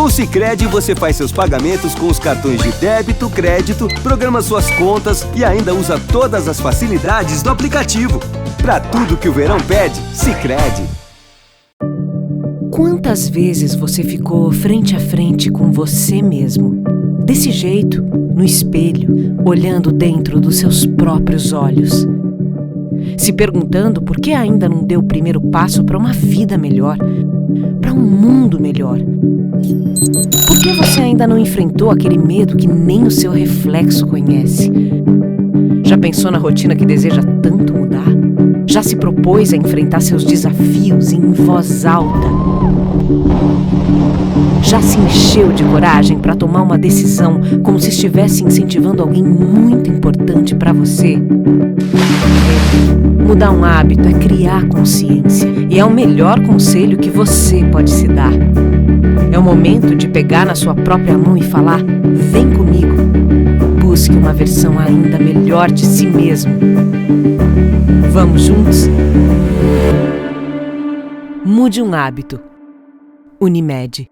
Com o Sicredi você faz seus pagamentos com os cartões de débito, crédito, programa suas contas e ainda usa todas as facilidades do aplicativo. Pra tudo que o verão pede, Sicredi. Quantas vezes você ficou frente a frente com você mesmo? Desse jeito, no espelho, olhando dentro dos seus próprios olhos. Se perguntando por que ainda não deu o primeiro passo para uma vida melhor, para um mundo melhor. Por que você ainda não enfrentou aquele medo que nem o seu reflexo conhece? Já pensou na rotina que deseja tanto mudar? Já se propôs a enfrentar seus desafios em voz alta? Já se encheu de coragem para tomar uma decisão como se estivesse incentivando alguém muito importante para você? Mudar um hábito é criar consciência e é o melhor conselho que você pode se dar. É o momento de pegar na sua própria mão e falar: vem comigo. Busque uma versão ainda melhor de si mesmo. Vamos juntos? Mude um hábito. Unimed.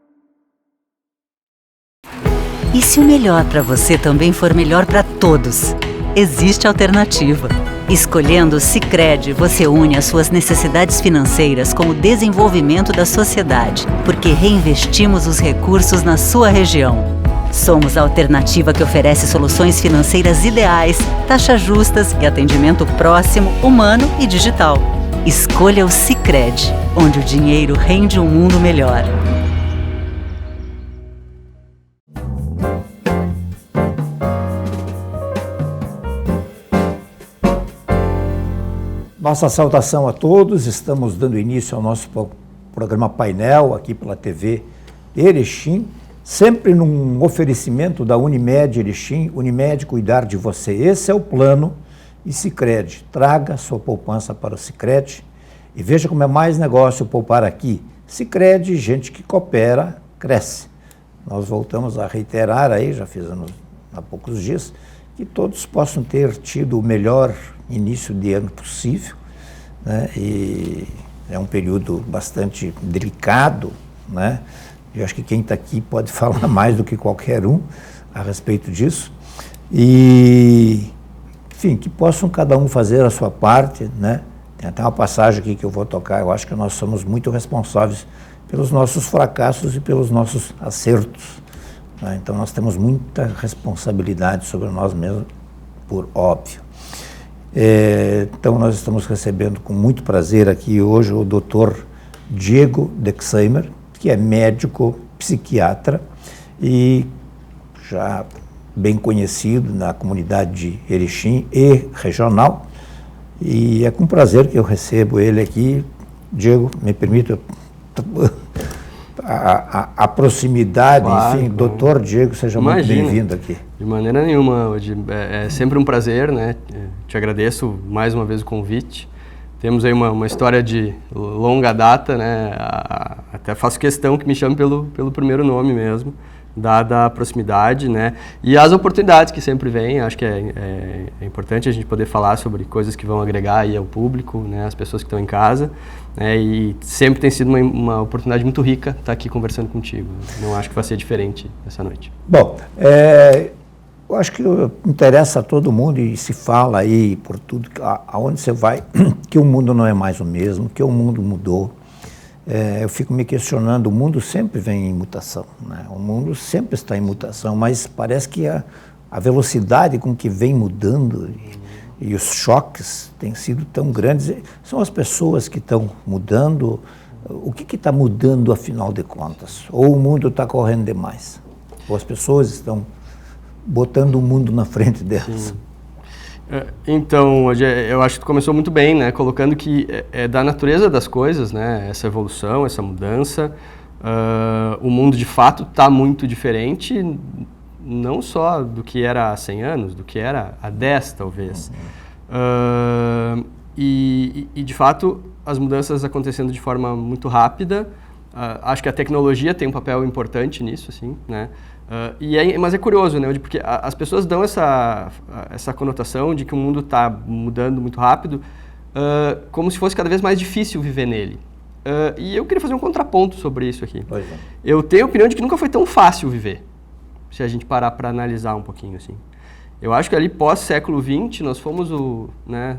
E se o melhor para você também for melhor para todos? Existe alternativa. Escolhendo o Sicredi, você une as suas necessidades financeiras com o desenvolvimento da sociedade, porque reinvestimos os recursos na sua região. Somos a alternativa que oferece soluções financeiras ideais, taxas justas e atendimento próximo, humano e digital. Escolha o Sicredi, onde o dinheiro rende um mundo melhor. Nossa saudação a todos, estamos dando início ao nosso programa Painel aqui pela TV Erechim, sempre num oferecimento da Unimed Erechim, Unimed cuidar de você. Esse é o plano e Sicredi. Traga sua poupança para o Sicredi e veja como é mais negócio poupar aqui. Sicredi, gente que coopera, cresce. Nós voltamos a reiterar aí, já fizemos há poucos dias, que todos possam ter tido o melhor início de ano possível, né? E é um período bastante delicado, né? Eu acho que quem está aqui pode falar mais do que qualquer um a respeito disso. E, enfim, que possam cada um fazer a sua parte, né? Tem até uma passagem aqui que eu vou tocar. Eu acho que nós somos muito responsáveis pelos nossos fracassos e pelos nossos acertos, né? Então nós temos muita responsabilidade sobre nós mesmos, por óbvio. Então nós estamos recebendo com muito prazer aqui hoje o Dr. Diego Dexheimer, que é médico psiquiatra e já bem conhecido na comunidade de Erechim e regional. E é com prazer que eu recebo ele aqui. Diego, me permita a proximidade, claro, enfim, doutor Diego, seja muito bem-vindo aqui. De maneira nenhuma, é sempre um prazer, né? Te agradeço mais uma vez o convite. Temos aí uma história de longa data, né? Até faço questão que me chame pelo primeiro nome mesmo, dada a proximidade, né? E as oportunidades que sempre vêm. Acho que é importante a gente poder falar sobre coisas que vão agregar aí ao público, né? As pessoas que estão em casa, né? E sempre tem sido uma oportunidade muito rica estar aqui conversando contigo. Não acho que vai ser diferente essa noite. Bom, eu acho que interessa a todo mundo e se fala aí por tudo, aonde você vai, que o mundo não é mais o mesmo, que o mundo mudou. Eu fico me questionando, o mundo sempre vem em mutação, né? O mundo sempre está em mutação, mas parece que a velocidade com que vem mudando e os choques têm sido tão grandes. São as pessoas que estão mudando. O que está mudando, afinal de contas? Ou o mundo está correndo demais? Ou as pessoas estão botando o mundo na frente delas? Então, eu acho que tu começou muito bem, né? Colocando que é da natureza das coisas, né? Essa evolução, essa mudança. O mundo, de fato, está muito diferente, não só do que era há 100 anos, do que era há 10, talvez. E, de fato, as mudanças acontecendo de forma muito rápida. Acho que a tecnologia tem um papel importante nisso, assim, né? Mas é curioso, né? Porque as pessoas dão essa conotação de que o mundo está mudando muito rápido, como se fosse cada vez mais difícil viver nele. E eu queria fazer um contraponto sobre isso aqui. Pois é. Eu tenho a opinião de que nunca foi tão fácil viver, se a gente parar para analisar um pouquinho, assim. Eu acho que ali pós-século XX, nós fomos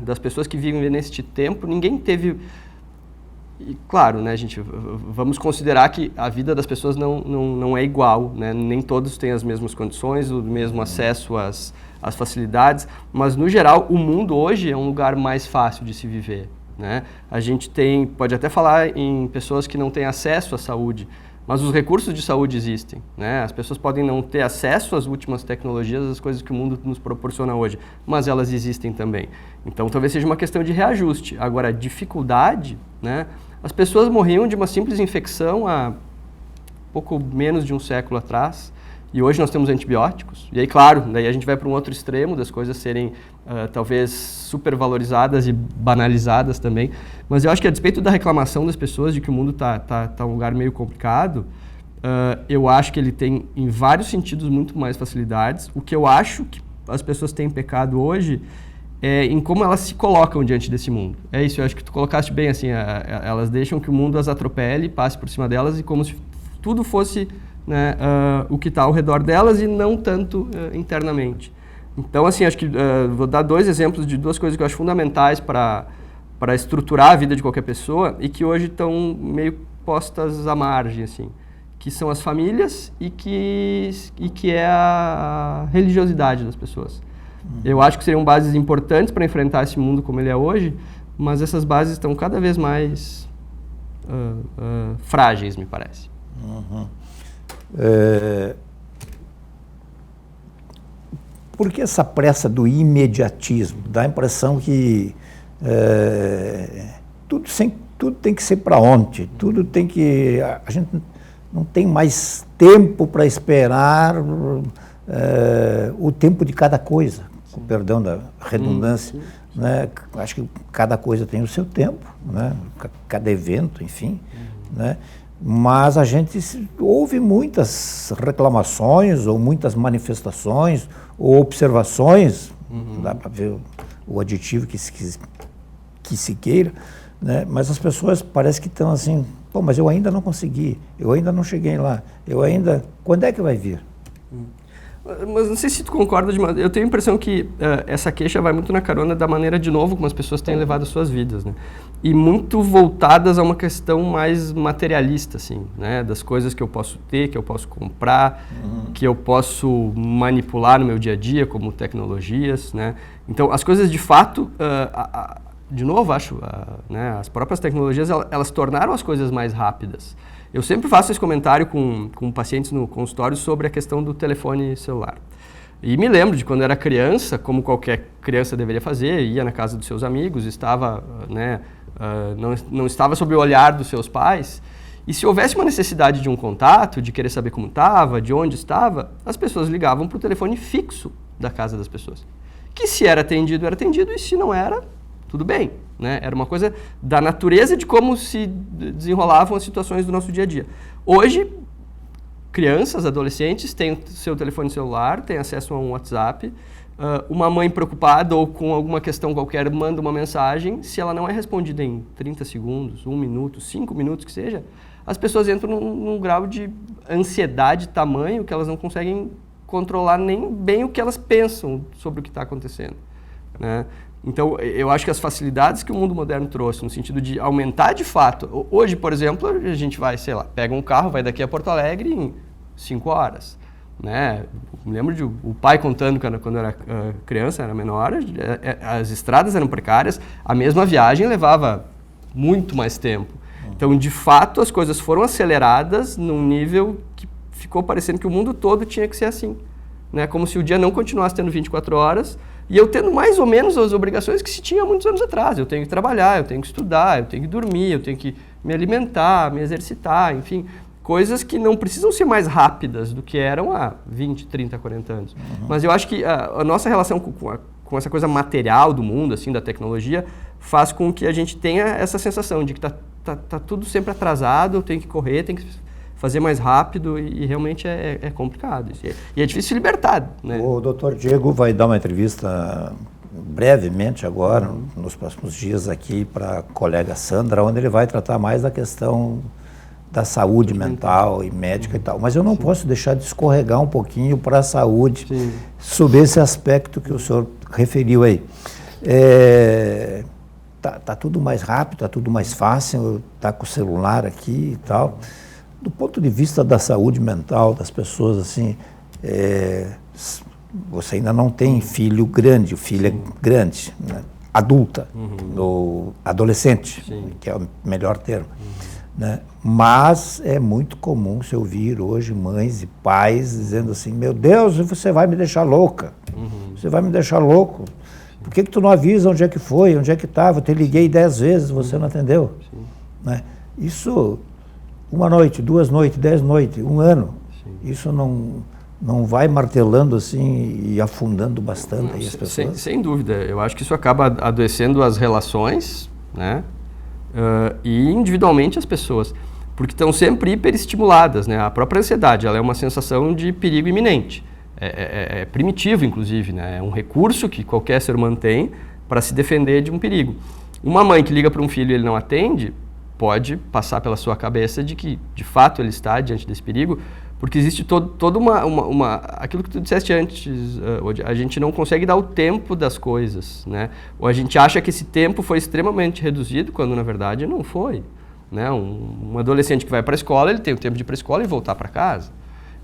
das pessoas que vivem neste tempo, ninguém teve... E, claro, né, gente, vamos considerar que a vida das pessoas não é igual, né? Nem todos têm as mesmas condições, o mesmo acesso às facilidades, mas, no geral, o mundo hoje é um lugar mais fácil de se viver, né? A gente pode até falar em pessoas que não têm acesso à saúde, mas os recursos de saúde existem, né? As pessoas podem não ter acesso às últimas tecnologias, às coisas que o mundo nos proporciona hoje, mas elas existem também. Então, talvez seja uma questão de reajuste. Agora, a dificuldade, né? As pessoas morriam de uma simples infecção há pouco menos de um século atrás, e hoje nós temos antibióticos. E aí, claro, daí a gente vai para um outro extremo das coisas serem talvez supervalorizadas e banalizadas também. Mas eu acho que a despeito da reclamação das pessoas de que o mundo tá um lugar meio complicado, eu acho que ele tem, em vários sentidos, muito mais facilidades. O que eu acho que as pessoas têm pecado hoje é em como elas se colocam diante desse mundo. É isso, eu acho que tu colocaste bem, assim, elas deixam que o mundo as atropele, passe por cima delas, e como se tudo fosse... né, o que está ao redor delas e não tanto internamente. Então, assim, acho que vou dar 2 exemplos de 2 coisas que eu acho fundamentais para estruturar a vida de qualquer pessoa e que hoje estão meio postas à margem, assim, que são as famílias e que é a religiosidade das pessoas. Eu acho que seriam bases importantes para enfrentar esse mundo como ele é hoje, mas essas bases estão cada vez mais frágeis, me parece. Por que essa pressa do imediatismo? Dá a impressão que tudo tem que ser para ontem, tudo tem que... A gente não tem mais tempo para esperar o tempo de cada coisa, com perdão da redundância. Né? Acho que cada coisa tem o seu tempo, né? Cada evento, enfim, né? Mas a gente ouve muitas reclamações ou muitas manifestações ou observações, dá para ver o adjetivo que se queira, né? Mas as pessoas parece que estão assim, pô, mas eu ainda não consegui, eu ainda não cheguei lá, quando é que vai vir? Mas não sei se tu concorda, eu tenho a impressão que essa queixa vai muito na carona da maneira, de novo, como as pessoas têm levado as suas vidas, né? E muito voltadas a uma questão mais materialista, assim, né? Das coisas que eu posso ter, que eu posso comprar, que eu posso manipular no meu dia a dia, como tecnologias, né? Então, as coisas de fato, de novo, acho, né? As próprias tecnologias, elas tornaram as coisas mais rápidas. Eu sempre faço esse comentário com pacientes no consultório sobre a questão do telefone celular. E me lembro de quando era criança, como qualquer criança deveria fazer, ia na casa dos seus amigos, estava, né, não estava sob o olhar dos seus pais, e se houvesse uma necessidade de um contato, de querer saber como estava, de onde estava, as pessoas ligavam para o telefone fixo da casa das pessoas. Que se era atendido, e se não era, tudo bem, né? Era uma coisa da natureza de como se desenrolavam as situações do nosso dia a dia. Hoje, crianças, adolescentes têm seu telefone celular, têm acesso a um WhatsApp, uma mãe preocupada ou com alguma questão qualquer manda uma mensagem, se ela não é respondida em 30 segundos, 1 minuto, 5 minutos que seja, as pessoas entram num grau de ansiedade tamanho que elas não conseguem controlar nem bem o que elas pensam sobre o que está acontecendo, né? Então, eu acho que as facilidades que o mundo moderno trouxe, no sentido de aumentar de fato... Hoje, por exemplo, a gente vai, sei lá, pega um carro, vai daqui a Porto Alegre em 5 horas. Né? Me lembro de o pai contando quando eu era criança, era menor, as estradas eram precárias, a mesma viagem levava muito mais tempo. Então, de fato, as coisas foram aceleradas num nível que ficou parecendo que o mundo todo tinha que ser assim. Né? Como se o dia não continuasse tendo 24 horas... E eu tendo mais ou menos as obrigações que se tinha há muitos anos atrás. Eu tenho que trabalhar, eu tenho que estudar, eu tenho que dormir, eu tenho que me alimentar, me exercitar, enfim. Coisas que não precisam ser mais rápidas do que eram há 20, 30, 40 anos. Mas eu acho que a nossa relação com essa coisa material do mundo, assim, da tecnologia, faz com que a gente tenha essa sensação de que tá tudo sempre atrasado, eu tenho que correr, tenho que fazer mais rápido e realmente é complicado. E é difícil se libertar, né? O Dr. Diego vai dar uma entrevista brevemente agora, nos próximos dias aqui, para a colega Sandra, onde ele vai tratar mais da questão da saúde mental e médica e tal. Mas eu não posso deixar de escorregar um pouquinho para a saúde, sobre esse aspecto que o senhor referiu aí. Tá tudo mais rápido, tá tudo mais fácil, tá com o celular aqui e tal. Do ponto de vista da saúde mental das pessoas, assim, você ainda não tem filho grande, o filho é grande, né? Adulta, ou adolescente, que é o melhor termo. Né? Mas é muito comum se ouvir hoje mães e pais dizendo assim, meu Deus, você vai me deixar louca, você vai me deixar louco. Por que tu não avisa onde é que foi, onde é que estava? Eu te liguei 10 vezes, você não atendeu. Né? Isso, 1 noite, 2 noites, 10 noites, 1 ano, isso não vai martelando assim e afundando bastante aí as pessoas? Sem dúvida, eu acho que isso acaba adoecendo as relações, né? E individualmente as pessoas, porque estão sempre hiperestimuladas, né? A própria ansiedade, ela é uma sensação de perigo iminente. É primitivo, inclusive, né? É um recurso que qualquer ser humano tem para se defender de um perigo. Uma mãe que liga para um filho e ele não atende, pode passar pela sua cabeça de que, de fato, ele está diante desse perigo, porque existe toda aquilo que tu disseste antes, a gente não consegue dar o tempo das coisas, né? Ou a gente acha que esse tempo foi extremamente reduzido, quando na verdade não foi, né? Um adolescente que vai para a escola, ele tem o tempo de ir para a escola e voltar para casa.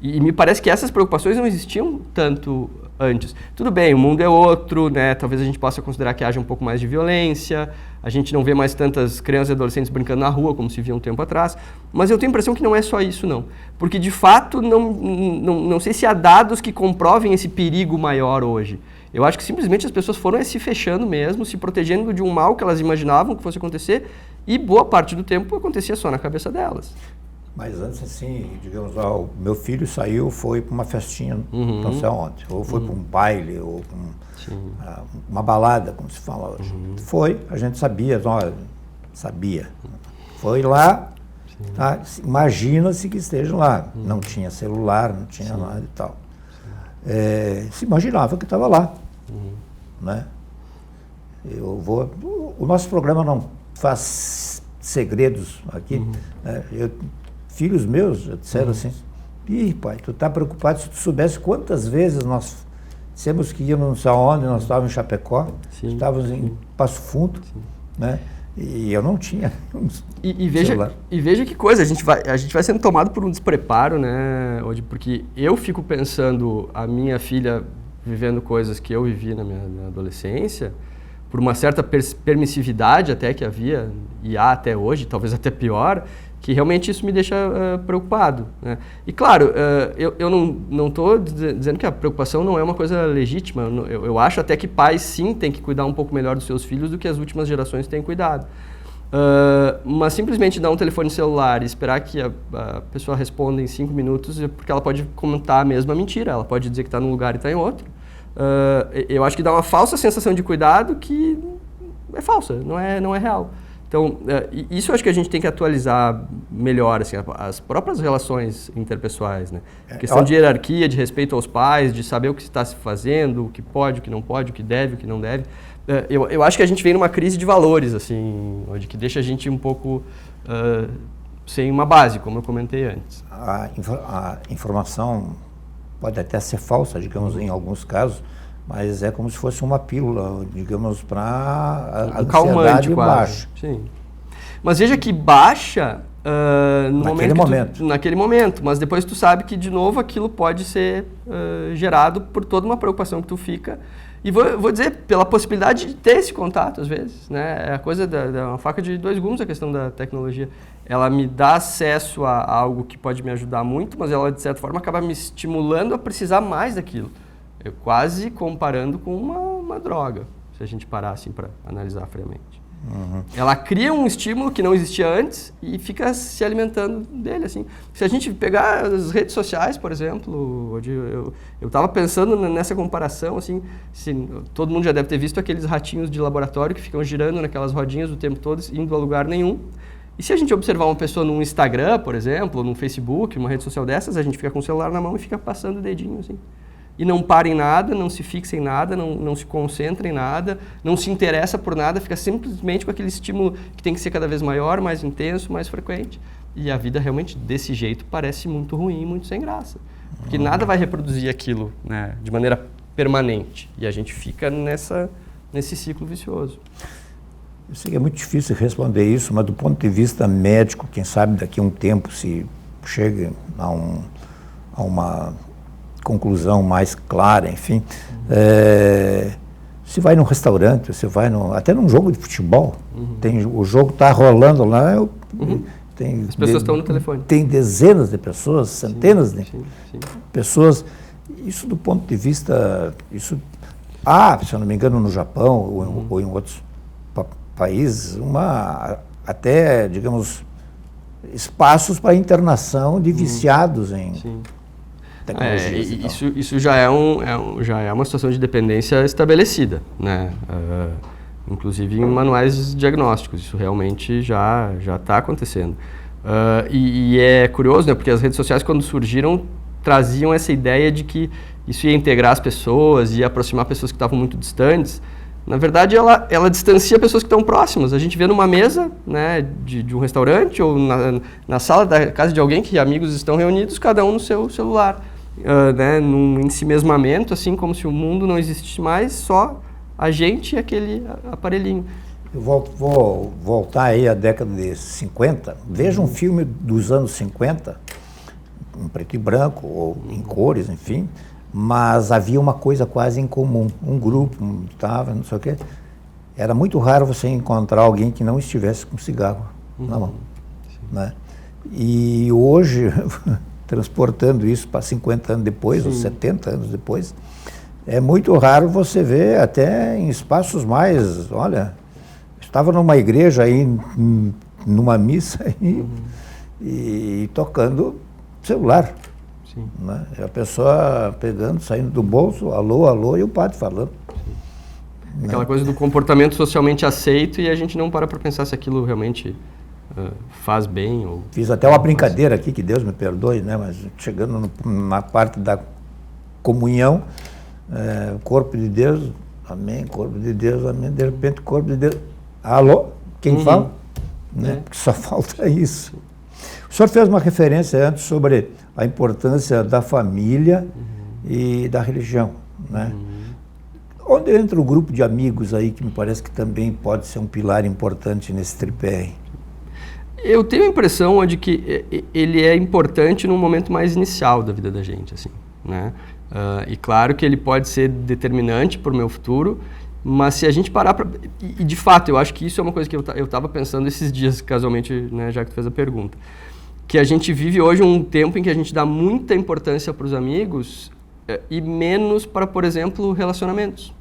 E me parece que essas preocupações não existiam tanto antes. Tudo bem, o mundo é outro, né? Talvez a gente possa considerar que haja um pouco mais de violência, a gente não vê mais tantas crianças e adolescentes brincando na rua como se via um tempo atrás, mas eu tenho a impressão que não é só isso, não. Porque, de fato, não sei se há dados que comprovem esse perigo maior hoje. Eu acho que simplesmente as pessoas foram se fechando mesmo, se protegendo de um mal que elas imaginavam que fosse acontecer, e boa parte do tempo acontecia só na cabeça delas. Mas antes, assim, digamos, o meu filho saiu, foi para uma festinha, não sei aonde, ou foi para um baile, ou uma balada, como se fala hoje. Foi, a gente sabia, sabia. Foi lá, tá? Imagina-se que esteja lá. Não tinha celular, não tinha nada e tal. Se imaginava que estava lá. Né? O nosso programa não faz segredos aqui. Né? Filhos meus já disseram assim, ih, pai, tu tá preocupado, se tu soubesse quantas vezes nós dissemos que íamos não sei aonde, nós estávamos em Chapecó, estávamos em Passo Fundo, né? E eu não tinha e veja que coisa, a gente vai sendo tomado por um despreparo, né, hoje, porque eu fico pensando a minha filha vivendo coisas que eu vivi na minha adolescência, por uma certa permissividade até que havia, e há até hoje, talvez até pior, que realmente isso me deixa preocupado, né? E claro, eu não estou dizendo que a preocupação não é uma coisa legítima, eu acho até que pais sim têm que cuidar um pouco melhor dos seus filhos do que as últimas gerações têm cuidado. Mas simplesmente dar um telefone celular e esperar que a pessoa responda em 5 minutos, porque ela pode comentar a mesma mentira, ela pode dizer que está num lugar e está em outro. Eu acho que dá uma falsa sensação de cuidado que é falsa, não é real. Então, isso eu acho que a gente tem que atualizar melhor, assim, as próprias relações interpessoais, né? Questão de hierarquia, de respeito aos pais, de saber o que está se fazendo, o que pode, o que não pode, o que deve, o que não deve. Eu acho que a gente vem numa crise de valores, assim, onde que deixa a gente um pouco sem uma base, como eu comentei antes. A informação pode até ser falsa, digamos, em alguns casos, mas é como se fosse uma pílula, digamos, para a ansiedade baixa. Sim. Mas veja que baixa naquele momento, mas depois tu sabe que, de novo, aquilo pode ser gerado por toda uma preocupação que tu fica. E vou dizer, pela possibilidade de ter esse contato, às vezes, né? É a coisa uma faca de 2 gumes, a questão da tecnologia. Ela me dá acesso a algo que pode me ajudar muito, mas ela, de certa forma, acaba me estimulando a precisar mais daquilo. Eu quase comparando com uma droga, se a gente parar assim para analisar friamente. Ela cria um estímulo que não existia antes e fica se alimentando dele, assim. Se a gente pegar as redes sociais, por exemplo, onde eu estava pensando nessa comparação, assim, todo mundo já deve ter visto aqueles ratinhos de laboratório que ficam girando naquelas rodinhas o tempo todo, indo a lugar nenhum. E se a gente observar uma pessoa num Instagram, por exemplo, ou num Facebook, uma rede social dessas, a gente fica com o celular na mão e fica passando o dedinho, assim. e não para em nada, não se fixa em nada, não se concentra em nada, não se interessa por nada, fica simplesmente com aquele estímulo que tem que ser cada vez maior, mais intenso, mais frequente. E a vida realmente desse jeito parece muito ruim, muito sem graça. Porque nada vai reproduzir aquilo, né, de maneira permanente. E a gente fica nesse ciclo vicioso. Eu sei que é muito difícil responder isso, mas do ponto de vista médico, quem sabe daqui a um tempo se chega a uma conclusão mais clara, enfim. Você vai num restaurante, você vai até num jogo de futebol, o jogo está rolando lá, as pessoas estão no telefone. Tem dezenas de pessoas, centenas de pessoas. Isso do ponto de vista, se eu não me engano, no Japão ou em outros países, até, digamos, espaços para internação de viciados em tecnologias. Isso já é uma situação de dependência estabelecida, né? Inclusive em manuais diagnósticos, isso realmente já está acontecendo. E é curioso, né? Porque as redes sociais, quando surgiram, traziam essa ideia de que isso ia integrar as pessoas, ia aproximar pessoas que estavam muito distantes. Na verdade, ela distancia pessoas que estão próximas. A gente vê numa mesa, né, de um restaurante ou na sala da casa de alguém que amigos estão reunidos, cada um no seu celular, né, num ensimesmamento, assim, como se o mundo não existisse mais, só a gente e aquele aparelhinho. Eu vou voltar aí à década de 50. Veja um filme dos anos 50, em preto e branco, ou em cores, enfim, mas havia uma coisa quase em comum. Um grupo estava, não sei o quê. Era muito raro você encontrar alguém que não estivesse com cigarro na mão. Né? E hoje, transportando isso para 50 anos depois, ou 70 anos depois, é muito raro você ver até em espaços mais... Olha, estava numa igreja aí, numa missa aí, e tocando celular. Né? A pessoa pegando, saindo do bolso, alô, alô, e o padre falando. Aquela coisa do comportamento socialmente aceito e a gente não para pensar se aquilo realmente faz bem. Ou fiz até uma brincadeira aqui, que Deus me perdoe, né? Mas chegando na parte da comunhão, o corpo de Deus, amém, corpo de Deus, amém, de repente, corpo de Deus, alô, quem fala? Né? Porque só falta isso. O senhor fez uma referência antes sobre a importância da família e da religião, né? Onde entra o grupo de amigos aí, que me parece que também pode ser um pilar importante nesse tripé? Eu tenho a impressão de que ele é importante num momento mais inicial da vida da gente, assim, né? E claro que ele pode ser determinante para o meu futuro, mas se a gente parar para... E de fato, eu acho que isso é uma coisa que eu estava pensando esses dias, casualmente, né, já que tu fez a pergunta. Que a gente vive hoje um tempo em que a gente dá muita importância para os amigos e menos para, por exemplo, relacionamentos.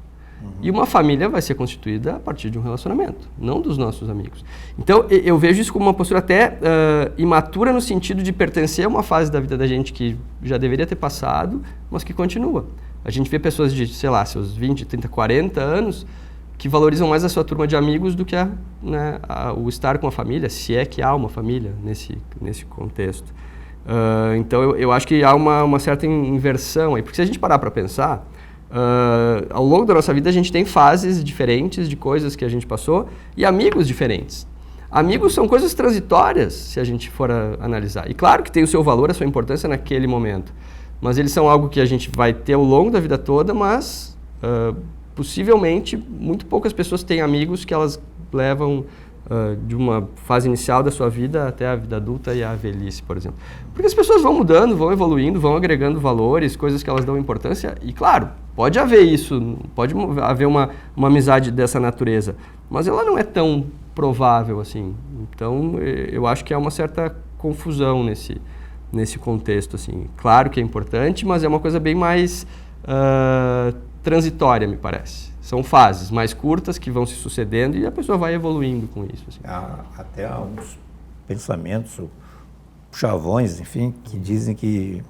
E uma família vai ser constituída a partir de um relacionamento, não dos nossos amigos. Então, eu vejo isso como uma postura até imatura no sentido de pertencer a uma fase da vida da gente que já deveria ter passado, mas que continua. A gente vê pessoas de, sei lá, seus 20, 30, 40 anos que valorizam mais a sua turma de amigos do que o estar com a família, se é que há uma família nesse contexto. Então, eu acho que há uma certa inversão aí, porque se a gente parar para pensar, ao longo da nossa vida a gente tem fases diferentes de coisas que a gente passou e amigos diferentes. Amigos são coisas transitórias, se a gente for analisar. E claro que tem o seu valor, a sua importância naquele momento, mas eles são algo que a gente vai ter ao longo da vida toda, mas... possivelmente, muito poucas pessoas têm amigos que elas levam de uma fase inicial da sua vida até a vida adulta e a velhice, por exemplo. Porque as pessoas vão mudando, vão evoluindo, vão agregando valores, coisas que elas dão importância. E, claro, pode haver isso, pode haver uma amizade dessa natureza, mas ela não é tão provável assim. Então, eu acho que há uma certa confusão nesse contexto, assim. Claro que é importante, mas é uma coisa bem mais... transitória, me parece. São fases mais curtas que vão se sucedendo e a pessoa vai evoluindo com isso. Assim. Há até alguns pensamentos, chavões, enfim, que dizem que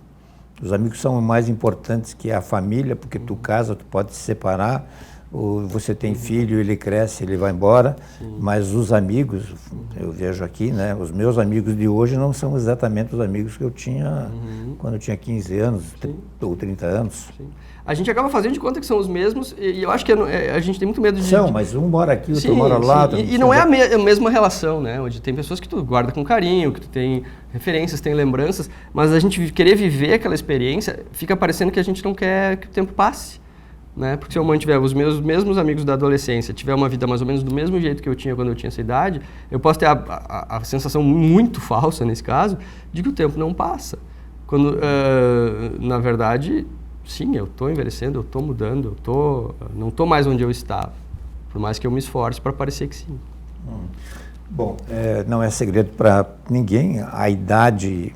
os amigos são mais importantes que a família, porque tu casa, tu pode se separar, ou você tem filho, ele cresce, ele vai embora, mas os amigos, eu vejo aqui, né, os meus amigos de hoje não são exatamente os amigos que eu tinha quando eu tinha 15 anos ou 30 anos. a gente acaba fazendo de conta que são os mesmos e eu acho que a gente tem muito medo de... Mas um mora aqui, outro mora lá. E não é a mesma relação, né? Onde tem pessoas que tu guarda com carinho, que tu tem referências, tem lembranças, mas a gente querer viver aquela experiência, fica parecendo que a gente não quer que o tempo passe. Né? Porque se eu mantiver os meus mesmos amigos da adolescência, tiver uma vida mais ou menos do mesmo jeito que eu tinha quando eu tinha essa idade, eu posso ter a sensação muito falsa, nesse caso, de que o tempo não passa. Quando, na verdade, sim, eu estou envelhecendo, eu estou mudando, não estou mais onde eu estava, por mais que eu me esforce para parecer que sim. Bom, não é segredo para ninguém, a idade,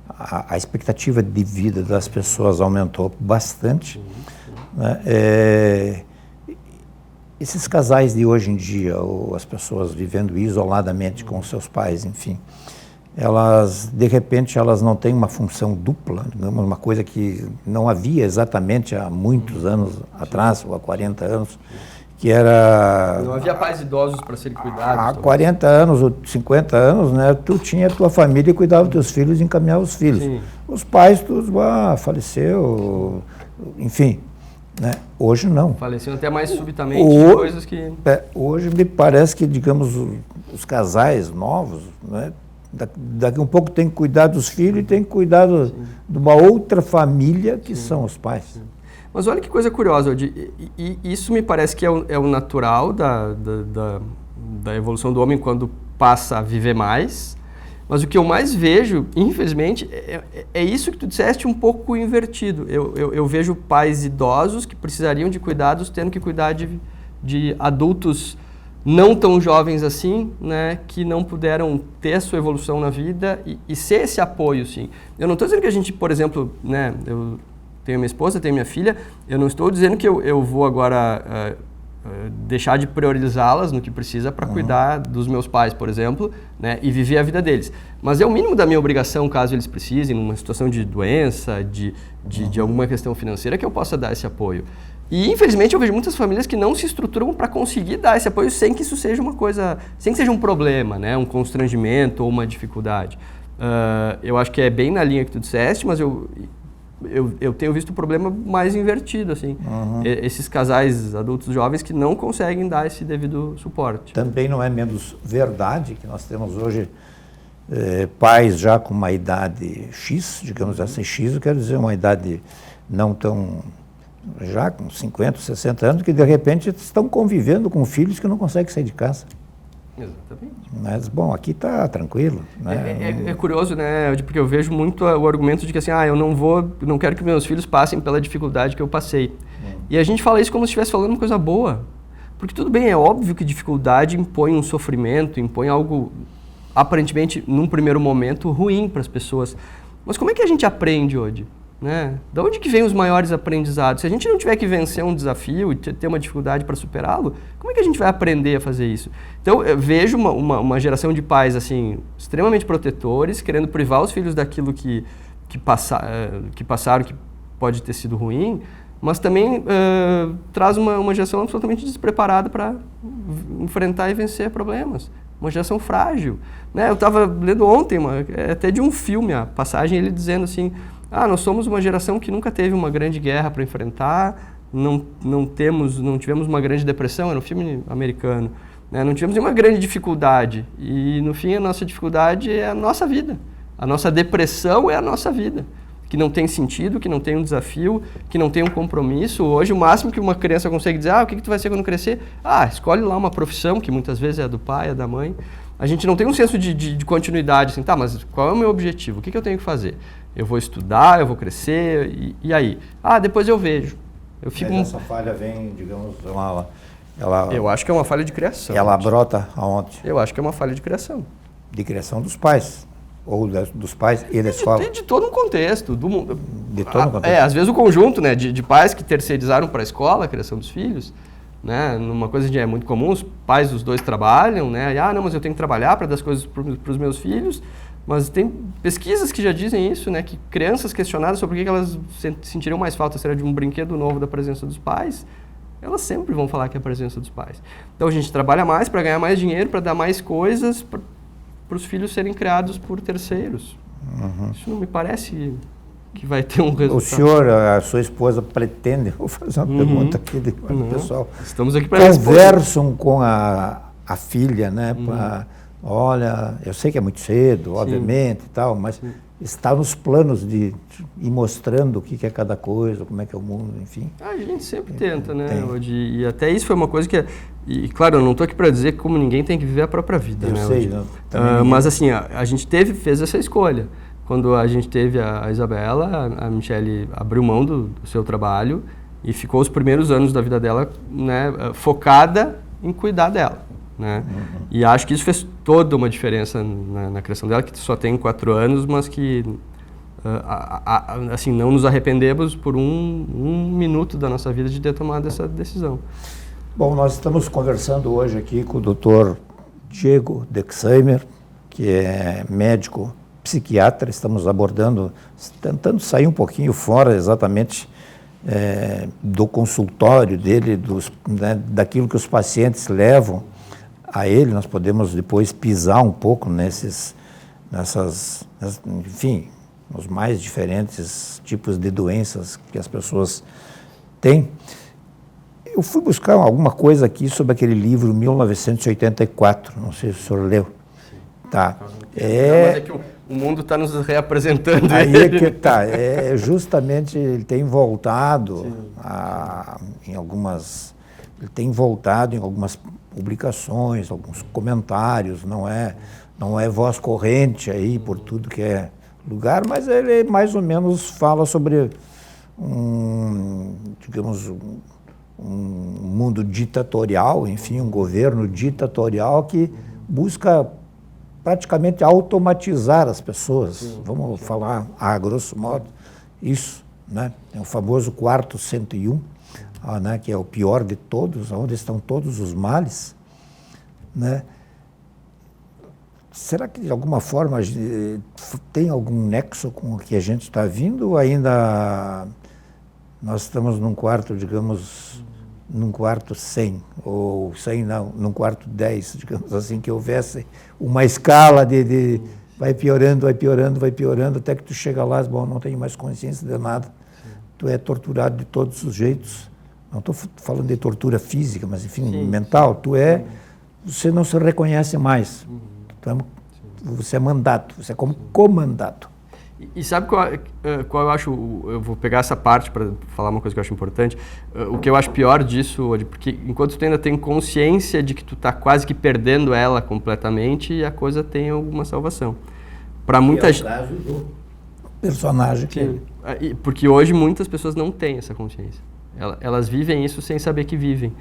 a expectativa de vida das pessoas aumentou bastante. Né? Esses casais de hoje em dia, ou as pessoas vivendo isoladamente com seus pais, enfim, elas, de repente, elas não têm uma função dupla, digamos, uma coisa que não havia exatamente há muitos anos atrás, ou há 40 anos, que era... Não havia pais idosos para serem cuidados. Há 40 anos ou 50 anos, né, tu tinha a tua família e cuidava dos teus filhos e encaminhava os filhos. Sim. Os pais, faleceu, enfim... Né? Hoje não. Faleciam até mais subitamente, coisas que... Hoje me parece que, digamos, os casais novos, né? Daqui um pouco tem que cuidar dos filhos e tem que cuidar de uma outra família que são os pais. Sim. Mas olha que coisa curiosa, e isso me parece que é o natural da evolução do homem quando passa a viver mais. Mas o que eu mais vejo, infelizmente, é isso que tu disseste um pouco invertido. Eu vejo pais idosos que precisariam de cuidados tendo que cuidar de adultos não tão jovens assim, né, que não puderam ter a sua evolução na vida e ser esse apoio, sim. Eu não estou dizendo que a gente, por exemplo, né, eu tenho minha esposa, tenho minha filha, eu não estou dizendo que eu vou agora... deixar de priorizá-las no que precisa para cuidar dos meus pais, por exemplo, né, e viver a vida deles. Mas é o mínimo da minha obrigação, caso eles precisem, numa situação de doença, de alguma questão financeira, que eu possa dar esse apoio. E, infelizmente, eu vejo muitas famílias que não se estruturam para conseguir dar esse apoio sem que isso seja uma coisa, sem que seja um problema, né, um constrangimento ou uma dificuldade. Eu acho que é bem na linha que tu disseste, mas eu tenho visto o problema mais invertido, assim. Esses casais adultos jovens que não conseguem dar esse devido suporte. Também não é menos verdade que nós temos hoje pais já com uma idade X, digamos assim, X, eu quero dizer uma idade não tão... já com 50, 60 anos, que de repente estão convivendo com filhos que não conseguem sair de casa. Exatamente. Mas, bom, aqui está tranquilo. Né? É curioso, né, porque eu vejo muito o argumento de que assim, eu não quero que meus filhos passem pela dificuldade que eu passei. E a gente fala isso como se estivesse falando uma coisa boa. Porque tudo bem, é óbvio que dificuldade impõe um sofrimento, impõe algo, aparentemente, num primeiro momento, ruim para as pessoas. Mas como é que a gente aprende hoje? Né? Da onde que vem os maiores aprendizados? Se a gente não tiver que vencer um desafio e ter uma dificuldade para superá-lo, como é que a gente vai aprender a fazer isso? Então, eu vejo uma geração de pais assim, extremamente protetores, querendo privar os filhos daquilo que passaram, que pode ter sido ruim, mas também traz uma geração absolutamente despreparada para enfrentar e vencer problemas. Uma geração frágil. Né? Eu estava lendo ontem, até de um filme, a passagem, ele dizendo assim... nós somos uma geração que nunca teve uma grande guerra para enfrentar, não tivemos uma grande depressão, era um filme americano, né? Não tivemos nenhuma grande dificuldade. E, no fim, a nossa dificuldade é a nossa vida. A nossa depressão é a nossa vida, que não tem sentido, que não tem um desafio, que não tem um compromisso. Hoje, o máximo que uma criança consegue dizer, o que tu vai ser quando crescer? Escolhe lá uma profissão, que muitas vezes é a do pai, é da mãe. A gente não tem um senso de continuidade, assim, mas qual é o meu objetivo? O que eu tenho que fazer? Eu vou estudar, eu vou crescer, e aí? Depois eu vejo. Essa falha vem, digamos, eu acho que é uma falha de criação. Ela brota aonde? Eu acho que é uma falha de criação. De criação dos pais. Ou dos pais e da escola? De todo um contexto. Do mundo. De todo um contexto. Às vezes o conjunto, né, de pais que terceirizaram para a escola a criação dos filhos. Né, numa coisa que é muito comum, os pais dos dois trabalham, né, mas eu tenho que trabalhar para dar as coisas para os meus filhos. Mas tem pesquisas que já dizem isso, né, que crianças questionadas sobre o que elas sentiriam mais falta, se era de um brinquedo novo da presença dos pais, elas sempre vão falar que é a presença dos pais. Então a gente trabalha mais para ganhar mais dinheiro, para dar mais coisas, para os filhos serem criados por terceiros. Isso não me parece que vai ter um resultado. O senhor, a sua esposa pretende, vou fazer uma pergunta aqui pessoal, estamos aqui para conversam com a filha, né? Olha, eu sei que é muito cedo, obviamente e tal, mas está nos planos de ir mostrando o que é cada coisa, como é que é o mundo, enfim. A gente sempre tenta, né? E até isso foi uma coisa que... E claro, eu não estou aqui para dizer que como ninguém tem que viver a própria vida, né? Eu sei, mas assim, a gente fez essa escolha. Quando a gente teve a Isabela, a Michele abriu mão do seu trabalho e ficou os primeiros anos da vida dela, né, focada em cuidar dela, né? E acho que isso fez toda uma diferença na criação dela, que só tem 4 anos, mas que assim, não nos arrependemos por um minuto da nossa vida de ter tomado essa decisão. Bom, nós estamos conversando hoje aqui com o Dr. Diego Dexheimer, que é médico psiquiatra. Estamos abordando, tentando sair um pouquinho fora exatamente do consultório dele, né, daquilo que os pacientes levam a ele. Nós podemos depois pisar um pouco enfim, os mais diferentes tipos de doenças que as pessoas têm. Eu fui buscar alguma coisa aqui sobre aquele livro 1984, não sei se o senhor leu. Tá. Mas é que o mundo está nos reapresentando. Aí é que tá. Justamente ele tem voltado em algumas publicações, alguns comentários, não é voz corrente aí por tudo que é lugar, mas ele mais ou menos fala sobre um mundo ditatorial, enfim, um governo ditatorial que busca praticamente automatizar as pessoas. Vamos falar a grosso modo isso, né? É o famoso quarto 101, né? Que é o pior de todos, onde estão todos os males, né? Será que de alguma forma tem algum nexo com o que a gente está vindo, ou ainda nós estamos num quarto, digamos, num quarto 100, ou 100 não, num quarto 10, digamos assim, que houvesse uma escala de vai piorando, até que tu chega lá e diz, bom, não tenho mais consciência de nada, tu é torturado de todos os jeitos, não estou falando de tortura física, mas enfim, mental, você não se reconhece mais, você é mandado, você é como comandado. E sabe qual eu acho, eu vou pegar essa parte para falar uma coisa que eu acho importante, o que eu acho pior disso, porque enquanto tu ainda tem consciência de que tu tá quase que perdendo ela completamente, a coisa tem alguma salvação. Para muita gente... É o caso do personagem. Porque hoje muitas pessoas não têm essa consciência. Elas vivem isso sem saber que vivem.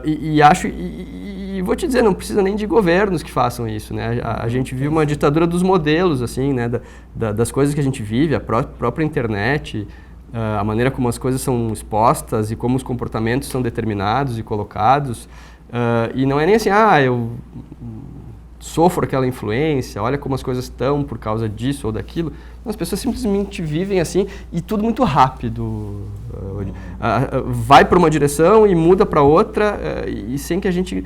E vou te dizer, não precisa nem de governos que façam isso, né? A gente viu uma ditadura dos modelos, assim, né? Das coisas que a gente vive, a própria internet, a maneira como as coisas são expostas e como os comportamentos são determinados e colocados. E não é nem assim, eu sofro aquela influência, olha como as coisas estão por causa disso ou daquilo. As pessoas simplesmente vivem assim e tudo muito rápido. Vai para uma direção e muda para outra e sem que a gente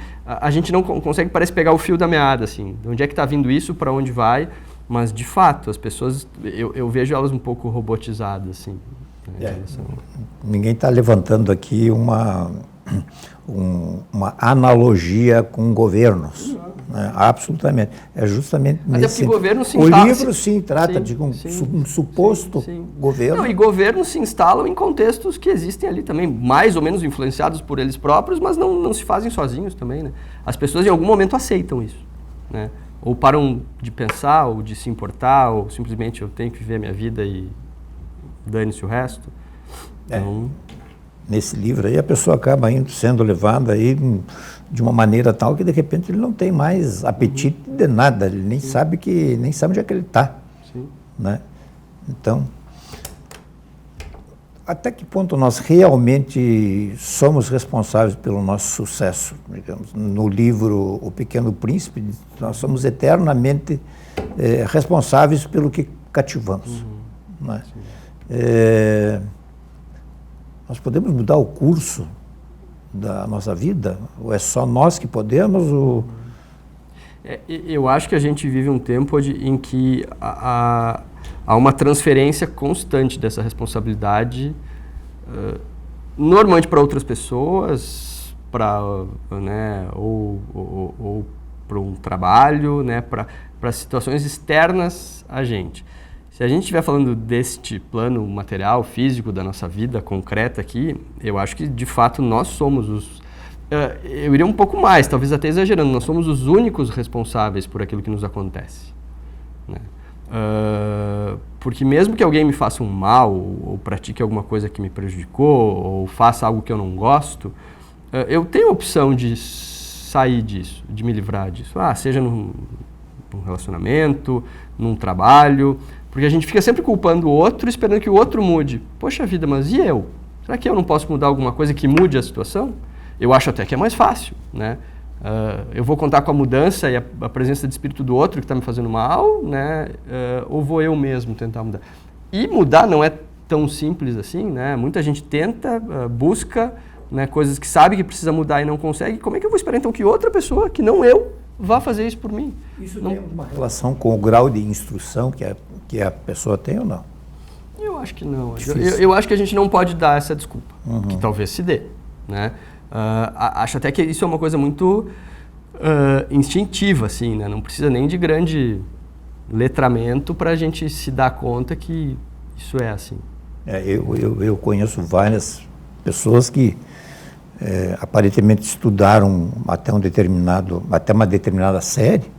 não consegue, parece, pegar o fio da meada, assim. De onde é que está vindo isso, para onde vai? Mas, de fato, as pessoas, eu vejo elas um pouco robotizadas, assim. Ninguém está levantando aqui uma analogia com governos. Né? Absolutamente. É justamente nesse... Até porque governo se instala... O livro, sim, trata de um suposto governo. Não, e governos se instalam em contextos que existem ali também, mais ou menos influenciados por eles próprios, mas não se fazem sozinhos também, né? As pessoas, em algum momento, aceitam isso, né? Ou param de pensar, ou de se importar, ou simplesmente eu tenho que viver a minha vida e dane-se o resto. Então... Nesse livro aí, a pessoa acaba sendo levada aí de uma maneira tal que, de repente, ele não tem mais apetite de nada, ele nem sabe onde é que ele está. Né? Então, até que ponto nós realmente somos responsáveis pelo nosso sucesso? Digamos, no livro O Pequeno Príncipe, nós somos eternamente responsáveis pelo que cativamos. Né? Nós podemos mudar o curso da nossa vida? Ou é só nós que podemos? Eu acho que a gente vive um tempo em que há uma transferência constante dessa responsabilidade, normalmente para outras pessoas, né, ou para um trabalho, né, para situações externas a gente. Se a gente estiver falando deste plano material, físico da nossa vida concreta aqui, eu acho que, de fato, nós somos os... eu iria um pouco mais, talvez até exagerando, nós somos os únicos responsáveis por aquilo que nos acontece. Né? Porque mesmo que alguém me faça um mal, ou pratique alguma coisa que me prejudicou, ou faça algo que eu não gosto, eu tenho a opção de sair disso, de me livrar disso. Seja num relacionamento, num trabalho... Porque a gente fica sempre culpando o outro, esperando que o outro mude. Poxa vida, mas e eu? Será que eu não posso mudar alguma coisa que mude a situação? Eu acho até que é mais fácil, né? Eu vou contar com a mudança e a presença de espírito do outro que está me fazendo mal, né? Ou vou eu mesmo tentar mudar? E mudar não é tão simples assim, né? Muita gente tenta, busca, né, coisas que sabe que precisa mudar e não consegue. Como é que eu vou esperar então que outra pessoa, que não eu, vá fazer isso por mim? Isso tem alguma relação com o grau de instrução que a pessoa tem ou não? Eu acho que não. Eu acho que a gente não pode dar essa desculpa, que talvez se dê, né? Acho até que isso é uma coisa muito instintiva, assim, né? Não precisa nem de grande letramento para a gente se dar conta que isso é assim. Eu conheço várias pessoas que aparentemente estudaram até uma determinada série,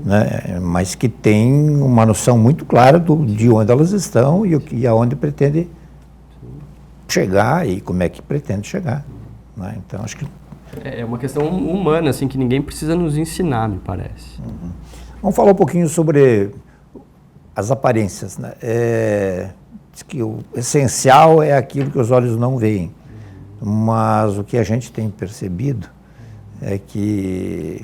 né, mas que têm uma noção muito clara de onde elas estão e aonde pretende chegar e como é que pretende chegar. Né? Então, acho que... É uma questão humana, assim, que ninguém precisa nos ensinar, me parece. Vamos falar um pouquinho sobre as aparências. Né? Diz que o essencial é aquilo que os olhos não veem. Mas o que a gente tem percebido é que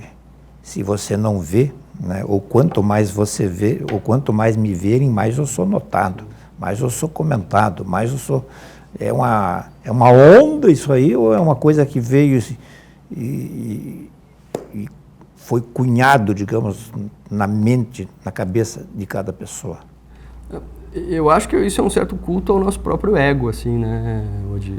se você não vê, né, ou quanto mais você vê, ou quanto mais me verem, mais eu sou notado, mais eu sou comentado, mais eu sou... É uma onda isso aí, ou é uma coisa que veio e foi cunhado, digamos, na mente, na cabeça de cada pessoa? Eu acho que isso é um certo culto ao nosso próprio ego, assim, né, Odi?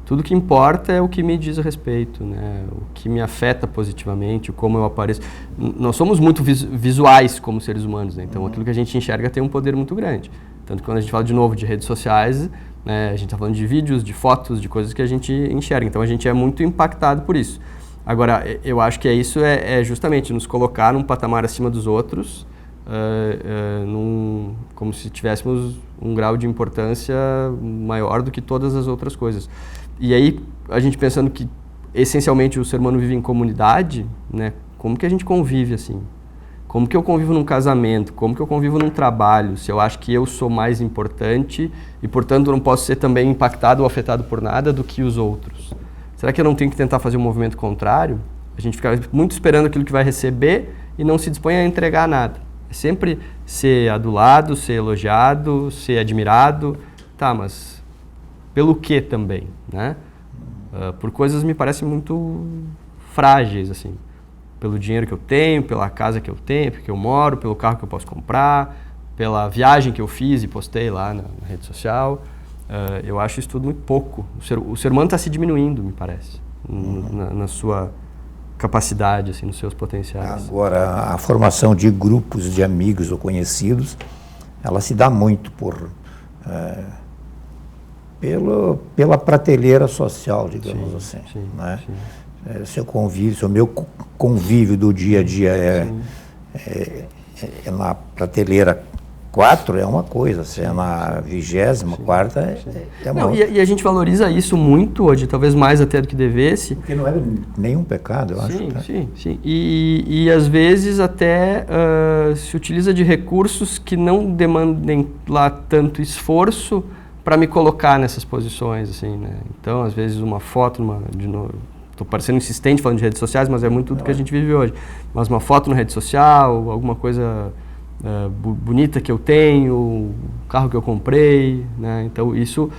Tudo que importa é o que me diz a respeito, né? O que me afeta positivamente, como eu apareço. Nós somos muito visuais como seres humanos, né? Então aquilo que a gente enxerga tem um poder muito grande. Tanto que quando a gente fala de novo de redes sociais, né, a gente está falando de vídeos, de fotos, de coisas que a gente enxerga. Então a gente é muito impactado por isso. Agora, eu acho que isso é justamente nos colocar num patamar acima dos outros, como se tivéssemos um grau de importância maior do que todas as outras coisas. E aí, a gente pensando que, essencialmente, o ser humano vive em comunidade, né? Como que a gente convive, assim? Como que eu convivo num casamento? Como que eu convivo num trabalho? Se eu acho que eu sou mais importante e, portanto, não posso ser também impactado ou afetado por nada do que os outros? Será que eu não tenho que tentar fazer um movimento contrário? A gente fica muito esperando aquilo que vai receber e não se dispõe a entregar nada. É sempre ser adulado, ser elogiado, ser admirado. Tá, mas... pelo que também, né? Por coisas me parecem muito frágeis, assim. Pelo dinheiro que eu tenho, pela casa que eu tenho, que eu moro, pelo carro que eu posso comprar, pela viagem que eu fiz e postei lá na rede social. Eu acho isso tudo muito pouco. O ser humano está se diminuindo, me parece, na sua capacidade, assim, nos seus potenciais. Agora, a formação de grupos de amigos ou conhecidos, ela se dá muito pela prateleira social, digamos assim. Sim, né? Sim. O meu convívio do dia a dia é na prateleira 4 é uma coisa, se é na 24ª é uma outra. E a gente valoriza isso muito hoje, talvez mais até do que devesse. Porque não é nenhum pecado, eu acho. Sim. E às vezes até se utiliza de recursos que não demandem lá tanto esforço para me colocar nessas posições, assim, né? Então, às vezes, uma foto, de novo, estou parecendo insistente falando de redes sociais, mas é muito do que a gente vive hoje. Mas uma foto na rede social, alguma coisa bonita que eu tenho, o carro que eu comprei, né? Então, isso,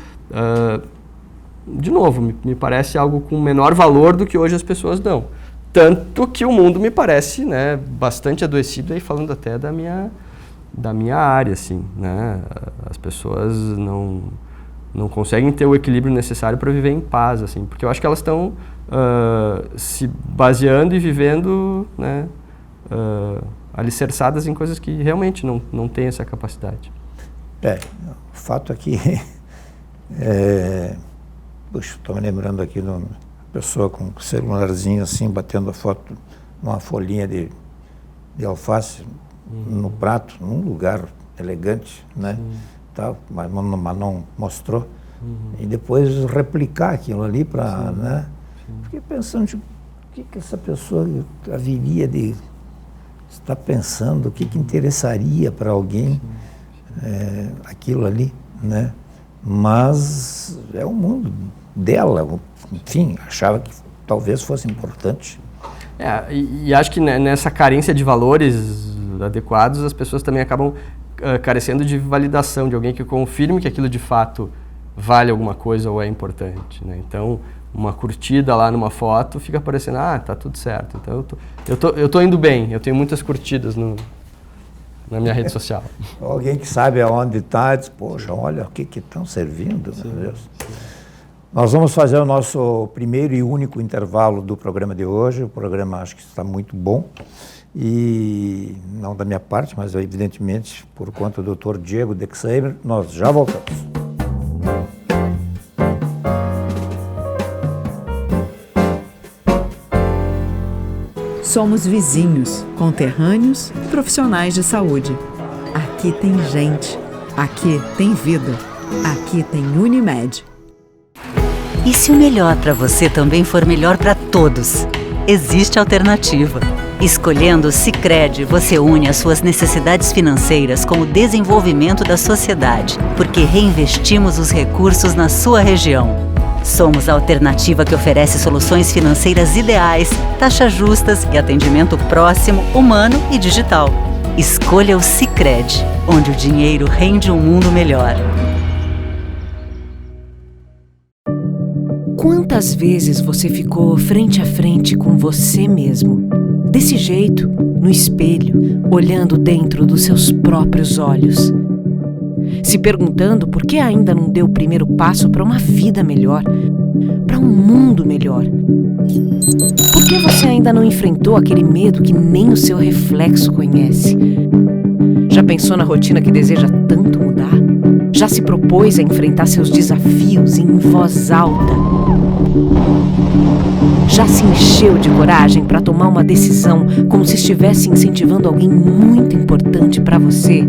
de novo, me parece algo com menor valor do que hoje as pessoas dão. tanto que o mundo me parece, né, bastante adoecido, aí falando até da minha área, assim, né? As pessoas não conseguem ter o equilíbrio necessário para viver em paz, assim, porque eu acho que elas estão se baseando e vivendo, né, alicerçadas em coisas que realmente não têm essa capacidade. O fato é que, puxa, estou me lembrando aqui de uma pessoa com um celularzinho assim, batendo a foto numa folhinha de alface no prato, num lugar elegante, né? Tal, mas não mostrou. E depois replicar aquilo ali para, né? Fiquei pensando, tipo, o que essa pessoa haveria de estar pensando, o que interessaria para alguém aquilo ali, né? Mas é o mundo dela, enfim, achava que talvez fosse importante. E acho que nessa carência de valores adequados, as pessoas também acabam carecendo de validação, de alguém que confirme que aquilo de fato vale alguma coisa ou é importante, né? Então, uma curtida lá numa foto fica parecendo, tá tudo certo. Então, eu tô indo bem, eu tenho muitas curtidas na minha rede social. Alguém que sabe aonde está, diz, poxa, olha o que estão servindo, meu Deus. Nós vamos fazer o nosso primeiro e único intervalo do programa de hoje. O programa acho que está muito bom. E não da minha parte, mas evidentemente por conta do Dr. Diego Dexheimer, nós já voltamos. Somos vizinhos, conterrâneos e profissionais de saúde. Aqui tem gente, aqui tem vida, aqui tem Unimed. E se o melhor para você também for melhor para todos? Existe alternativa. Escolhendo o Sicredi, você une as suas necessidades financeiras com o desenvolvimento da sociedade, porque reinvestimos os recursos na sua região. Somos a alternativa que oferece soluções financeiras ideais, taxas justas e atendimento próximo, humano e digital. Escolha o Sicredi, onde o dinheiro rende um mundo melhor. Quantas vezes você ficou frente a frente com você mesmo? Desse jeito, no espelho, olhando dentro dos seus próprios olhos. Se perguntando por que ainda não deu o primeiro passo para uma vida melhor, para um mundo melhor. Por que você ainda não enfrentou aquele medo que nem o seu reflexo conhece? Já pensou na rotina que deseja tanto mudar? Já se propôs a enfrentar seus desafios em voz alta? Já se encheu de coragem para tomar uma decisão como se estivesse incentivando alguém muito importante para você?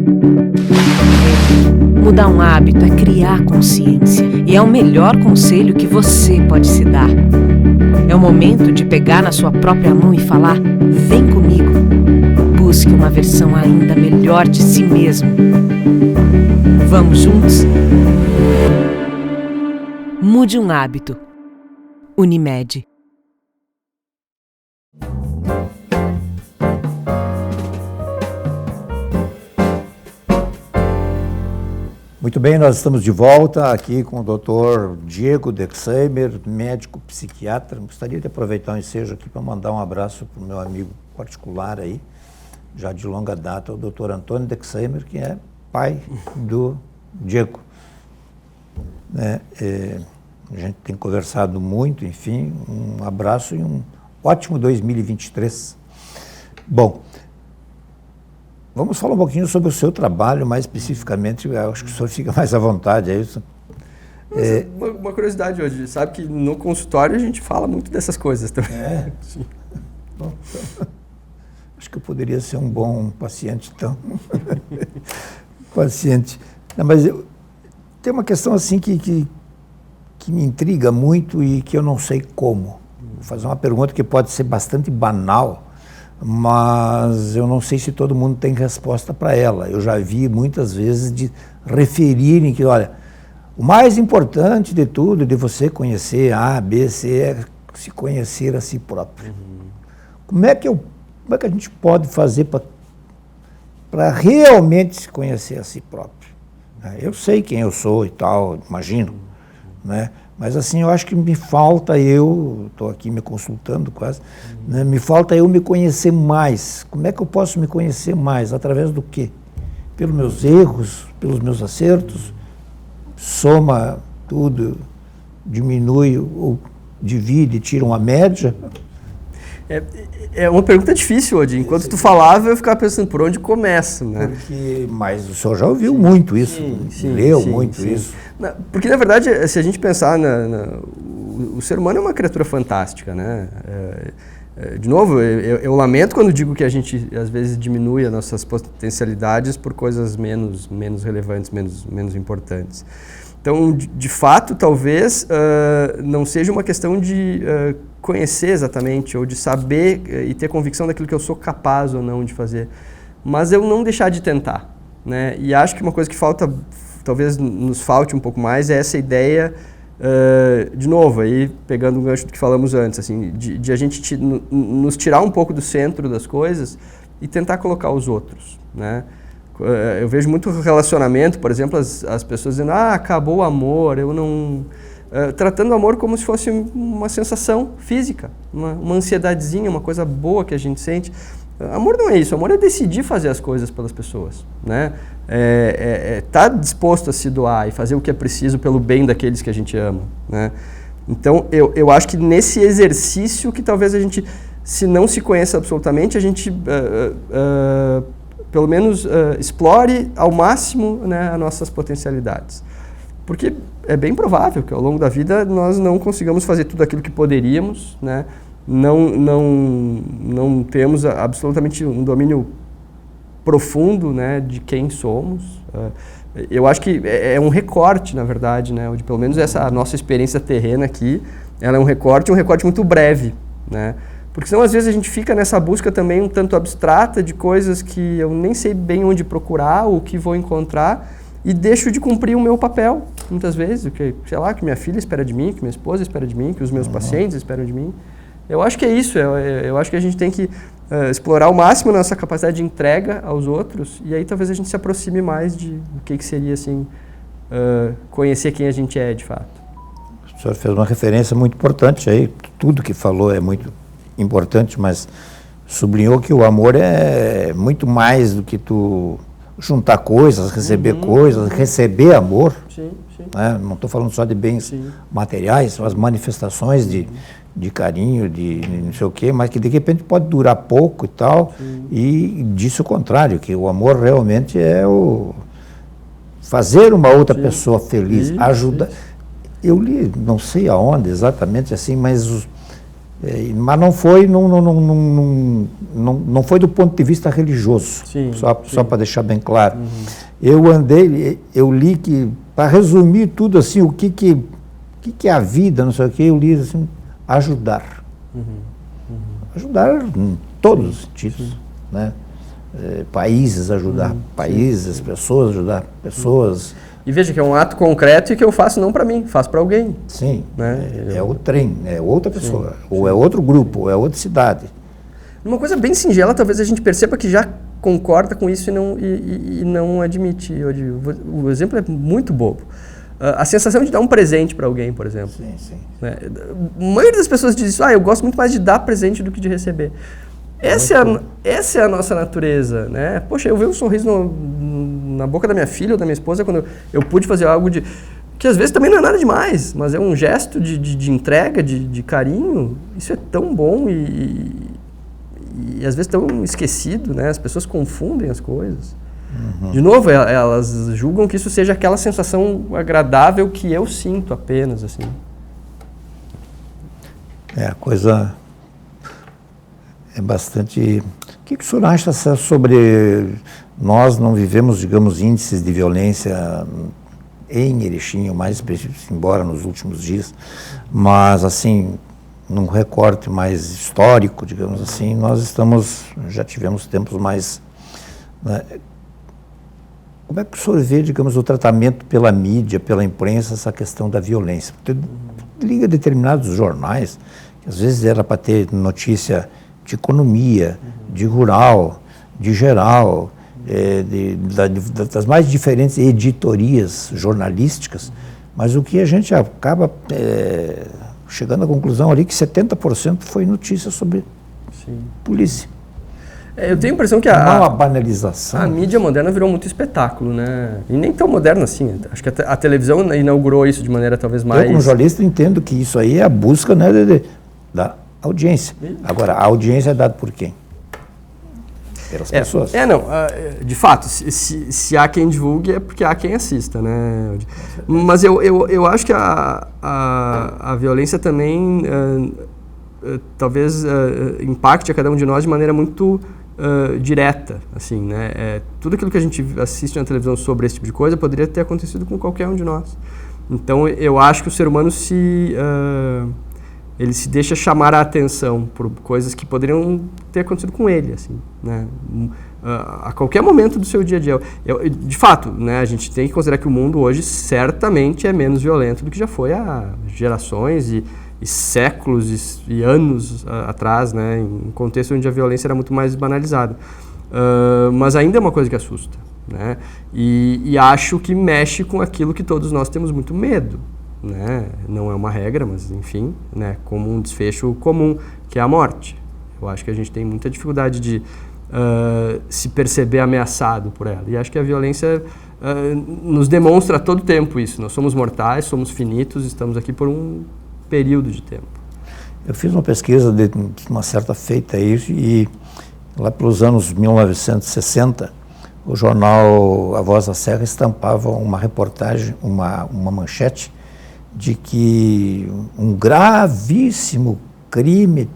Mudar um hábito é criar consciência e é o melhor conselho que você pode se dar. É o momento de pegar na sua própria mão e falar: vem comigo. Busque uma versão ainda melhor de si mesmo. Vamos juntos? Mude um hábito. Unimed. Muito bem, nós estamos de volta aqui com o Dr. Diego Dexheimer, médico psiquiatra. Gostaria de aproveitar o ensejo aqui para mandar um abraço para o meu amigo particular aí, já de longa data, o Dr. Antônio Dexheimer, que é pai do Diego. A gente tem conversado muito, enfim, um abraço e um ótimo 2023. Bom, vamos falar um pouquinho sobre o seu trabalho, mais especificamente, eu acho que o senhor fica mais à vontade, é isso? Uma curiosidade hoje, sabe que no consultório a gente fala muito dessas coisas também. Sim. Bom, acho que eu poderia ser um bom paciente, então. Paciente. Não, mas tem uma questão assim que me intriga muito e que eu não sei como. Vou fazer uma pergunta que pode ser bastante banal, mas eu não sei se todo mundo tem resposta para ela. Eu já vi muitas vezes de referirem que, olha, o mais importante de tudo, de você conhecer A, B, C, é se conhecer a si próprio. Como é que a gente pode fazer para realmente se conhecer a si próprio? Eu sei quem eu sou e tal, imagino, né? Mas assim, eu acho que me falta estou aqui me consultando quase, né? Me falta eu me conhecer mais. Como é que eu posso me conhecer mais? Através do quê? Pelos meus erros, pelos meus acertos? Soma tudo, diminui ou divide, tira uma média? É uma pergunta difícil, Odi. Enquanto tu falava, eu ficava pensando por onde começa, né? Mas o senhor já ouviu muito isso, leu muito isso. Porque, na verdade, se a gente pensar, o ser humano é uma criatura fantástica, né? De novo, eu lamento quando digo que a gente, às vezes, diminui as nossas potencialidades por coisas menos relevantes, menos importantes. Então, de fato, talvez não seja uma questão de conhecer exatamente, ou de saber e ter convicção daquilo que eu sou capaz ou não de fazer, mas eu não deixar de tentar, né? E acho que uma coisa que falta, talvez nos falte um pouco mais, é essa ideia, de novo, aí pegando o gancho do que falamos antes, assim, de a gente nos tirar um pouco do centro das coisas e tentar colocar os outros, né? Eu vejo muito relacionamento, por exemplo, as pessoas dizendo, acabou o amor, eu não... tratando o amor como se fosse uma sensação física, uma ansiedadezinha, uma coisa boa que a gente sente. Amor não é isso, amor é decidir fazer as coisas pelas pessoas, né? Tá disposto a se doar e fazer o que é preciso pelo bem daqueles que a gente ama, né? Então, eu acho que nesse exercício que talvez a gente, se não se conheça absolutamente, a gente... pelo menos explore ao máximo, né, as nossas potencialidades. Porque é bem provável que ao longo da vida nós não consigamos fazer tudo aquilo que poderíamos, né? Não temos absolutamente um domínio profundo, né, de quem somos. Eu acho que é um recorte, na verdade, né, de pelo menos essa nossa experiência terrena aqui, ela é um recorte muito breve, né? Porque senão, às vezes, a gente fica nessa busca também um tanto abstrata de coisas que eu nem sei bem onde procurar ou o que vou encontrar e deixo de cumprir o meu papel, muitas vezes, o que, sei lá, que minha filha espera de mim, que minha esposa espera de mim, que os meus pacientes esperam de mim. Eu acho que é isso, eu acho que a gente tem que explorar ao máximo a nossa capacidade de entrega aos outros e aí talvez a gente se aproxime mais do que seria, assim, conhecer quem a gente é, de fato. O senhor fez uma referência muito importante aí, tudo que falou é muito importante, mas sublinhou que o amor é muito mais do que tu juntar coisas, receber coisas, receber amor. Sim. Né? Não estou falando só de bens materiais, são as manifestações de carinho, de não sei o quê, mas que de repente pode durar pouco e tal, e disso o contrário, que o amor realmente é o fazer uma outra pessoa feliz, ajudar. Eu li, não sei aonde exatamente assim, mas não foi não foi do ponto de vista religioso, só para deixar bem claro. Eu li que, para resumir tudo assim, o que é a vida, não sei o que, eu li assim, ajudar. Ajudar em todos os sentidos, né? Países ajudar países, pessoas ajudar pessoas. E veja que é um ato concreto e que eu faço não para mim, faço para alguém. Sim, né? É o trem, é outra pessoa, ou é outro grupo, ou é outra cidade. Uma coisa bem singela, talvez a gente perceba que já concorda com isso e não admite. O exemplo é muito bobo. A sensação de dar um presente para alguém, por exemplo. Sim. Né? A maioria das pessoas diz isso, eu gosto muito mais de dar presente do que de receber. Essa é a nossa natureza, né? Poxa, eu vejo um sorriso na boca da minha filha ou da minha esposa quando eu pude fazer algo que às vezes também não é nada demais, mas é um gesto de entrega, de carinho. Isso é tão bom e às vezes tão esquecido, né? As pessoas confundem as coisas. De novo, elas julgam que isso seja aquela sensação agradável que eu sinto apenas, assim. A coisa é bastante... O que o senhor acha sobre... Nós não vivemos, digamos, índices de violência em Erechim, o mais específico, embora nos últimos dias, mas, assim, num recorte mais histórico, digamos assim, já tivemos tempos mais... Né? Como é que o senhor vê, digamos, o tratamento pela mídia, pela imprensa, essa questão da violência? Porque liga determinados jornais, que às vezes era para ter notícia de economia, de rural, de geral, das mais diferentes editorias jornalísticas, Mas o que a gente acaba chegando à conclusão ali que 70% foi notícia sobre polícia. Eu tenho a impressão que não a banalização. A mídia moderna virou muito espetáculo, né? E nem tão moderna assim. Acho que a televisão inaugurou isso de maneira talvez mais... Eu, como jornalista, entendo que isso aí é a busca, né, da audiência. Agora, a audiência é dada por quem? Pelas pessoas. De fato, se há quem divulgue é porque há quem assista, né? Mas eu acho que a violência também talvez impacte a cada um de nós de maneira muito direta, assim, né? Tudo aquilo que a gente assiste na televisão sobre esse tipo de coisa poderia ter acontecido com qualquer um de nós. Então, eu acho que o ser humano ele se deixa chamar a atenção por coisas que poderiam ter acontecido com ele, assim, né? A qualquer momento do seu dia a dia. De fato, né, a gente tem que considerar que o mundo hoje certamente é menos violento do que já foi há gerações e séculos e anos atrás, né, em um contexto onde a violência era muito mais banalizada. Mas ainda é uma coisa que assusta, né? E acho que mexe com aquilo que todos nós temos muito medo, né? Não é uma regra, mas enfim, né, como um desfecho comum, que é a morte. Eu acho que a gente tem muita dificuldade de se perceber ameaçado por ela. E acho que a violência nos demonstra a todo tempo isso. Nós somos mortais, somos finitos, estamos aqui por um período de tempo. Eu fiz uma pesquisa de uma certa feita e lá pelos anos 1960, o jornal A Voz da Serra estampava uma reportagem, uma manchete, de que um gravíssimo crime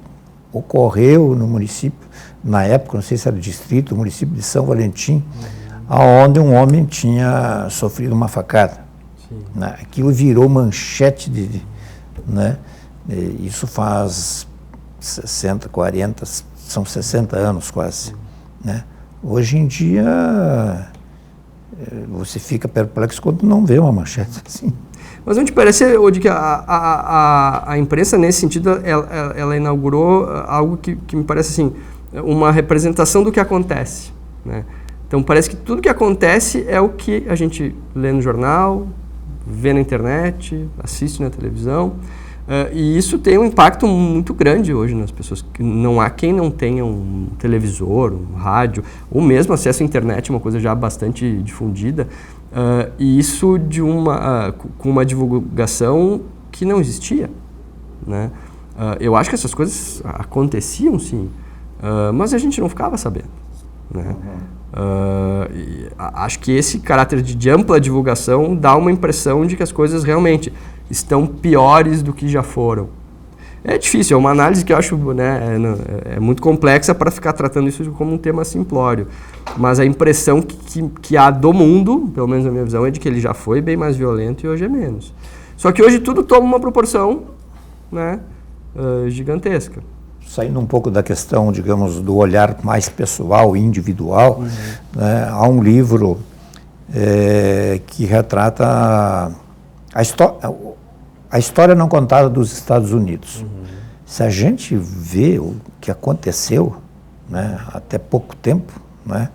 ocorreu no município, na época, não sei se era o distrito, o município de São Valentim, onde um homem tinha sofrido uma facada. Né? Aquilo virou manchete né? Isso faz 60, 40, são 60 anos quase. Né? Hoje em dia, você fica perplexo quando não vê uma manchete assim. Mas não te parece, Odi, que a imprensa, nesse sentido, ela inaugurou algo que me parece assim, uma representação do que acontece, né? Então parece que tudo que acontece é o que a gente lê no jornal, vê na internet, assiste na televisão, e isso tem um impacto muito grande hoje nas pessoas. Não há quem não tenha um televisor, um rádio, ou mesmo acesso à internet, uma coisa já bastante difundida, e isso com uma divulgação que não existia, né? Eu acho que essas coisas aconteciam, sim, mas a gente não ficava sabendo, né? Acho que esse caráter de ampla divulgação dá uma impressão de que as coisas realmente estão piores do que já foram. É difícil, é uma análise que eu acho, né, é muito complexa para ficar tratando isso como um tema simplório. Mas a impressão que há do mundo, pelo menos na minha visão, é de que ele já foi bem mais violento e hoje é menos. Só que hoje tudo toma uma proporção, né, gigantesca. Saindo um pouco da questão, digamos, do olhar mais pessoal, individual, né, há um livro que retrata a história não contada dos Estados Unidos. Se a gente vê o que aconteceu, né, até pouco tempo, né,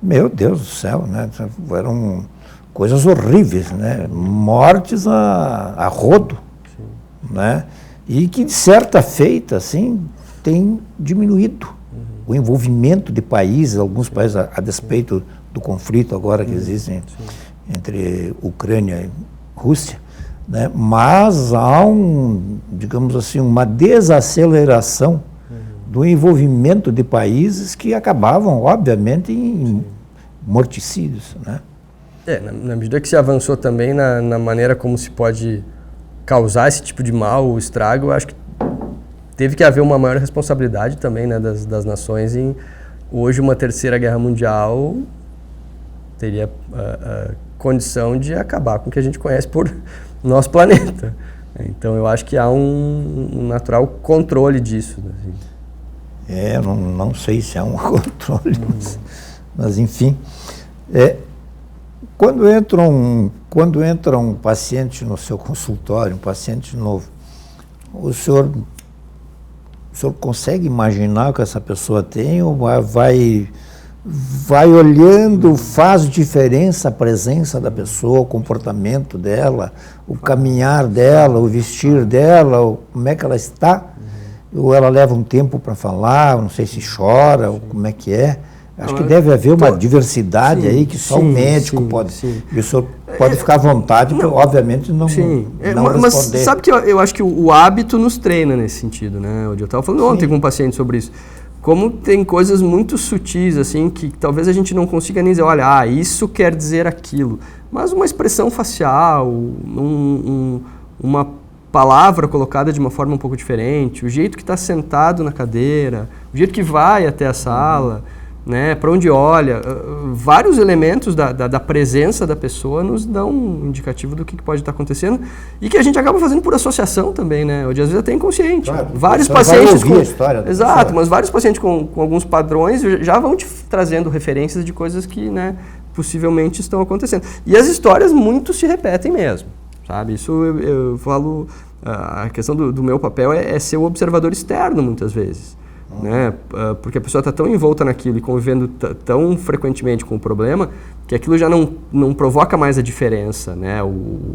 meu Deus do céu, né, eram coisas horríveis, né, mortes a rodo, né, e que de certa feita, assim, tem diminuído o envolvimento de países, alguns países a despeito do conflito agora que existe entre Ucrânia e Rússia, né? Mas há digamos assim, uma desaceleração do envolvimento de países que acabavam, obviamente, em morticídios, né? Na medida que se avançou também na maneira como se pode causar esse tipo de mal, o estrago, eu acho que teve que haver uma maior responsabilidade também, né, das nações em hoje uma terceira guerra mundial teria condição de acabar com o que a gente conhece por nosso planeta. Então eu acho que há um natural controle disso. Assim. Não sei se há um controle, mas enfim. Quando entra um paciente no seu consultório, um paciente novo, o senhor consegue imaginar o que essa pessoa tem ou vai vai olhando, faz diferença a presença da pessoa, o comportamento dela, o caminhar dela, o vestir dela, como é que ela está, ou ela leva um tempo para falar, não sei se chora, ou como é que é. Acho que deve haver uma diversidade aí que só o médico pode. E o senhor pode ficar à vontade, porque obviamente não mas responder. Sabe que eu acho que o hábito nos treina nesse sentido, né? Eu estava falando ontem com um paciente sobre isso. Como tem coisas muito sutis, assim, que talvez a gente não consiga nem dizer, olha, isso quer dizer aquilo. Mas uma expressão facial, uma palavra colocada de uma forma um pouco diferente, o jeito que está sentado na cadeira, o jeito que vai até a sala, né, para onde olha, vários elementos da presença da pessoa nos dão um indicativo do que pode estar acontecendo e que a gente acaba fazendo por associação também, né? Hoje às vezes até inconsciente. Claro, vários pacientes com a história exato, mas vários pacientes com alguns padrões já vão te trazendo referências de coisas que, né, possivelmente estão acontecendo. E as histórias muito se repetem mesmo, sabe? Isso eu falo, a questão do meu papel é ser o observador externo muitas vezes. Né? Porque a pessoa está tão envolta naquilo e convivendo tão frequentemente com o problema que aquilo já não provoca mais a diferença, né?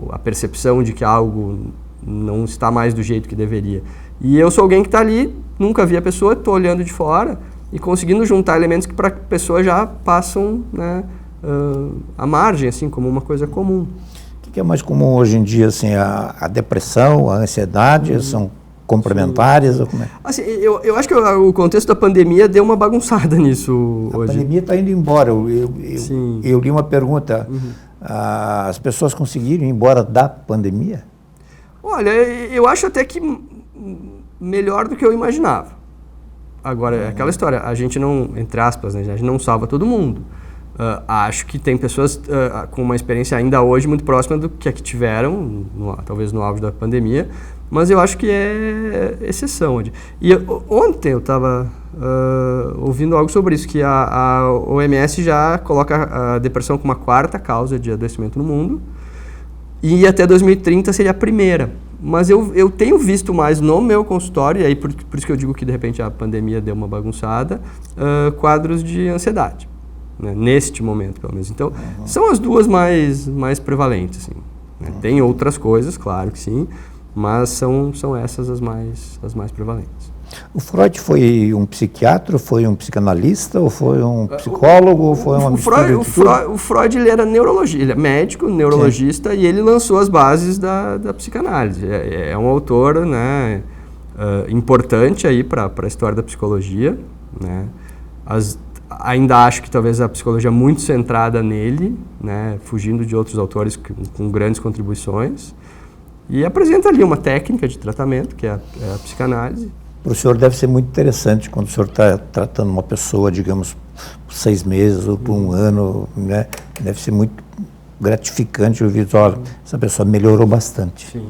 A percepção de que algo não está mais do jeito que deveria. E eu sou alguém que está ali, nunca vi a pessoa, estou olhando de fora e conseguindo juntar elementos que para a pessoa já passam, né, à margem, assim, como uma coisa comum. O que é mais comum hoje em dia? Assim, a depressão, a ansiedade, são complementares? Ou como é? Assim, eu acho que o contexto da pandemia deu uma bagunçada nisso hoje. A pandemia está indo embora. Eu li uma pergunta. As pessoas conseguiram ir embora da pandemia? Olha, eu acho até que melhor do que eu imaginava. Agora, é aquela história, a gente não, entre aspas, né, a gente não salva todo mundo. Acho que tem pessoas com uma experiência ainda hoje muito próxima do que a que tiveram, talvez no auge da pandemia, mas eu acho que é exceção. E ontem eu estava ouvindo algo sobre isso, que a OMS já coloca a depressão como a 4ª causa de adoecimento no mundo, e até 2030 seria a primeira. Mas eu tenho visto mais no meu consultório, e aí por isso que eu digo que de repente a pandemia deu uma bagunçada, quadros de ansiedade. Né, neste momento, pelo menos. Então, são as duas mais prevalentes. Assim, né? Tem outras coisas, claro que sim, mas são essas as mais prevalentes. O Freud foi um psiquiatra, foi um psicanalista, ou foi um psicólogo, ou foi uma mistura de tudo? O Freud, ele era neurologista, ele é médico, neurologista, e ele lançou as bases da psicanálise. É um autor, né, importante aí para a história da psicologia, né? Ainda acho que talvez a psicologia muito centrada nele, né, fugindo de outros autores com grandes contribuições, e apresenta ali uma técnica de tratamento, que é a psicanálise. Para o senhor deve ser muito interessante quando o senhor está tratando uma pessoa, digamos, por 6 meses ou por 1 ano, né? Deve ser muito gratificante ouvir, olha, essa pessoa melhorou bastante. Sim.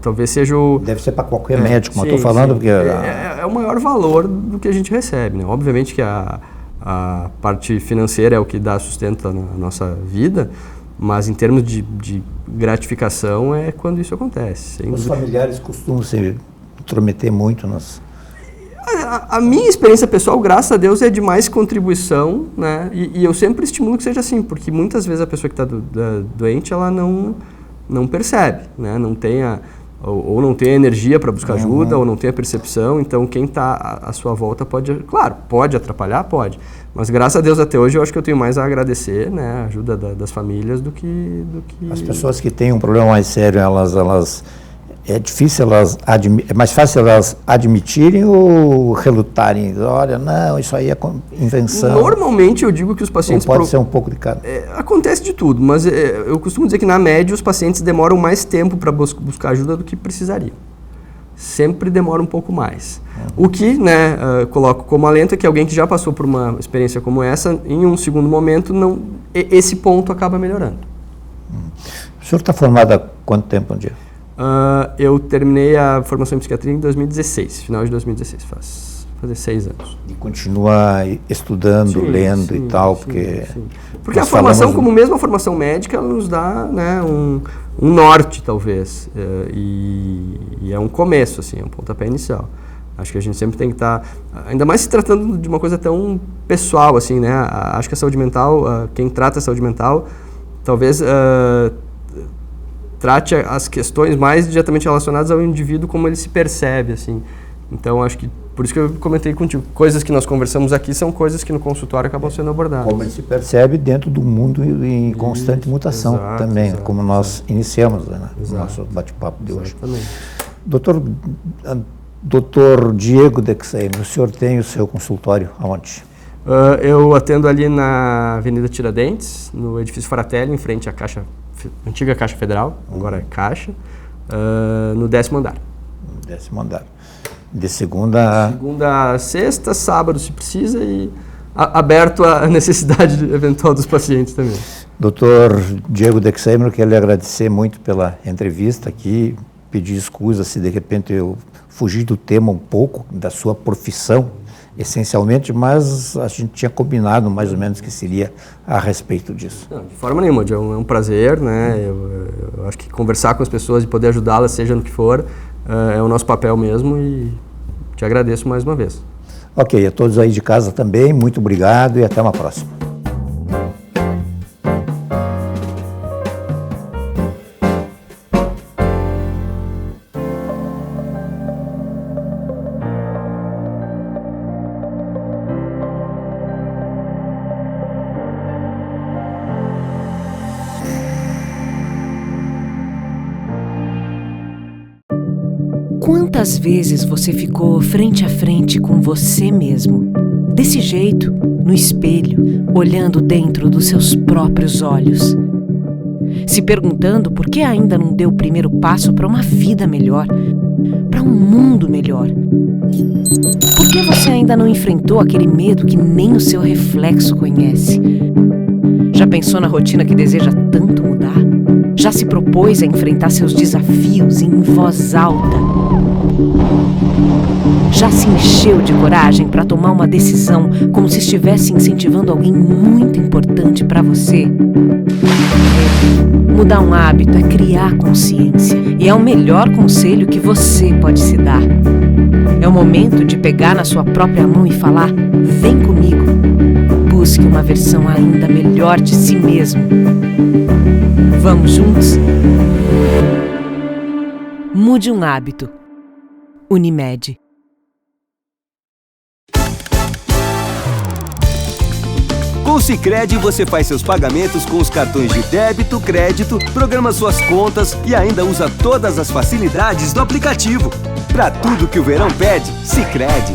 Talvez seja o... Deve ser para qualquer médico, mas estou falando porque... É o maior valor do que a gente recebe, né? Obviamente que a parte financeira é o que dá sustento na nossa vida, mas em termos de gratificação é quando isso acontece. Os familiares costumam se intrometer muito nas... A minha experiência pessoal, graças a Deus, é de mais contribuição, né? E eu sempre estimulo que seja assim, porque muitas vezes a pessoa que está doente, ela não percebe, né? Não tem ou não tem a energia para buscar ajuda, ou não tem a percepção. Então, quem está à sua volta pode atrapalhar, pode. Mas, graças a Deus, até hoje, eu acho que eu tenho mais a agradecer, né, a ajuda das famílias do que... As pessoas que têm um problema mais sério, elas é difícil é mais fácil elas admitirem ou relutarem? Olha, não, isso aí é invenção. Normalmente eu digo que os pacientes... Ou pode ser um pouco de cada. Acontece de tudo, mas eu costumo dizer que na média os pacientes demoram mais tempo para buscar ajuda do que precisariam. Sempre demora um pouco mais. O que, né, coloco como alento é que alguém que já passou por uma experiência como essa, em um segundo momento, esse ponto acaba melhorando. O senhor está formado há quanto tempo, um dia? Eu terminei a formação em psiquiatria em 2016, final de 2016, fazer 6 anos. E continua estudando, lendo e tal, porque... Porque a formação, como mesmo a formação médica, ela nos dá, né, um norte, talvez, e é um começo, assim, é um pontapé inicial. Acho que a gente sempre tem que estar, ainda mais se tratando de uma coisa tão pessoal, assim, né? Acho que a saúde mental, quem trata a saúde mental, talvez trate as questões mais diretamente relacionadas ao indivíduo, como ele se percebe, assim. Então, acho que, por isso que eu comentei contigo, coisas que nós conversamos aqui são coisas que no consultório acabam sendo abordadas. Como ele se percebe dentro do mundo em constante mutação também, como nós iniciamos, né, no nosso bate-papo de hoje. Doutor Diego Dexeime, o senhor tem o seu consultório aonde? Eu atendo ali na Avenida Tiradentes, no edifício Fratelli, em frente à antiga Caixa Federal, agora é Caixa, no 10º andar. No 10º andar. De segunda a sexta, sábado se precisa e aberto à necessidade eventual dos pacientes também. Doutor Diego Dexeime, eu quero lhe agradecer muito pela entrevista aqui, pedir escusa se de repente eu fugi do tema um pouco, da sua profissão, essencialmente, mas a gente tinha combinado mais ou menos que seria a respeito disso. Não, de forma nenhuma, é um prazer, né? Eu acho que conversar com as pessoas e poder ajudá-las, seja no que for, é o nosso papel mesmo e te agradeço mais uma vez. Ok, a todos aí de casa também, muito obrigado e até uma próxima. Quantas vezes você ficou frente a frente com você mesmo, desse jeito, no espelho, olhando dentro dos seus próprios olhos, se perguntando por que ainda não deu o primeiro passo para uma vida melhor, para um mundo melhor? Por que você ainda não enfrentou aquele medo que nem o seu reflexo conhece? Já pensou na rotina que deseja tanto mudar? Já se propôs a enfrentar seus desafios em voz alta? Já se encheu de coragem para tomar uma decisão como se estivesse incentivando alguém muito importante para você? Mudar um hábito é criar consciência e é o melhor conselho que você pode se dar. É o momento de pegar na sua própria mão e falar: vem comigo. Busque uma versão ainda melhor de si mesmo. Vamos juntos? Mude um hábito. Unimed. Com o Sicredi você faz seus pagamentos com os cartões de débito, crédito, programa suas contas e ainda usa todas as facilidades do aplicativo. Para tudo que o verão pede, Sicredi.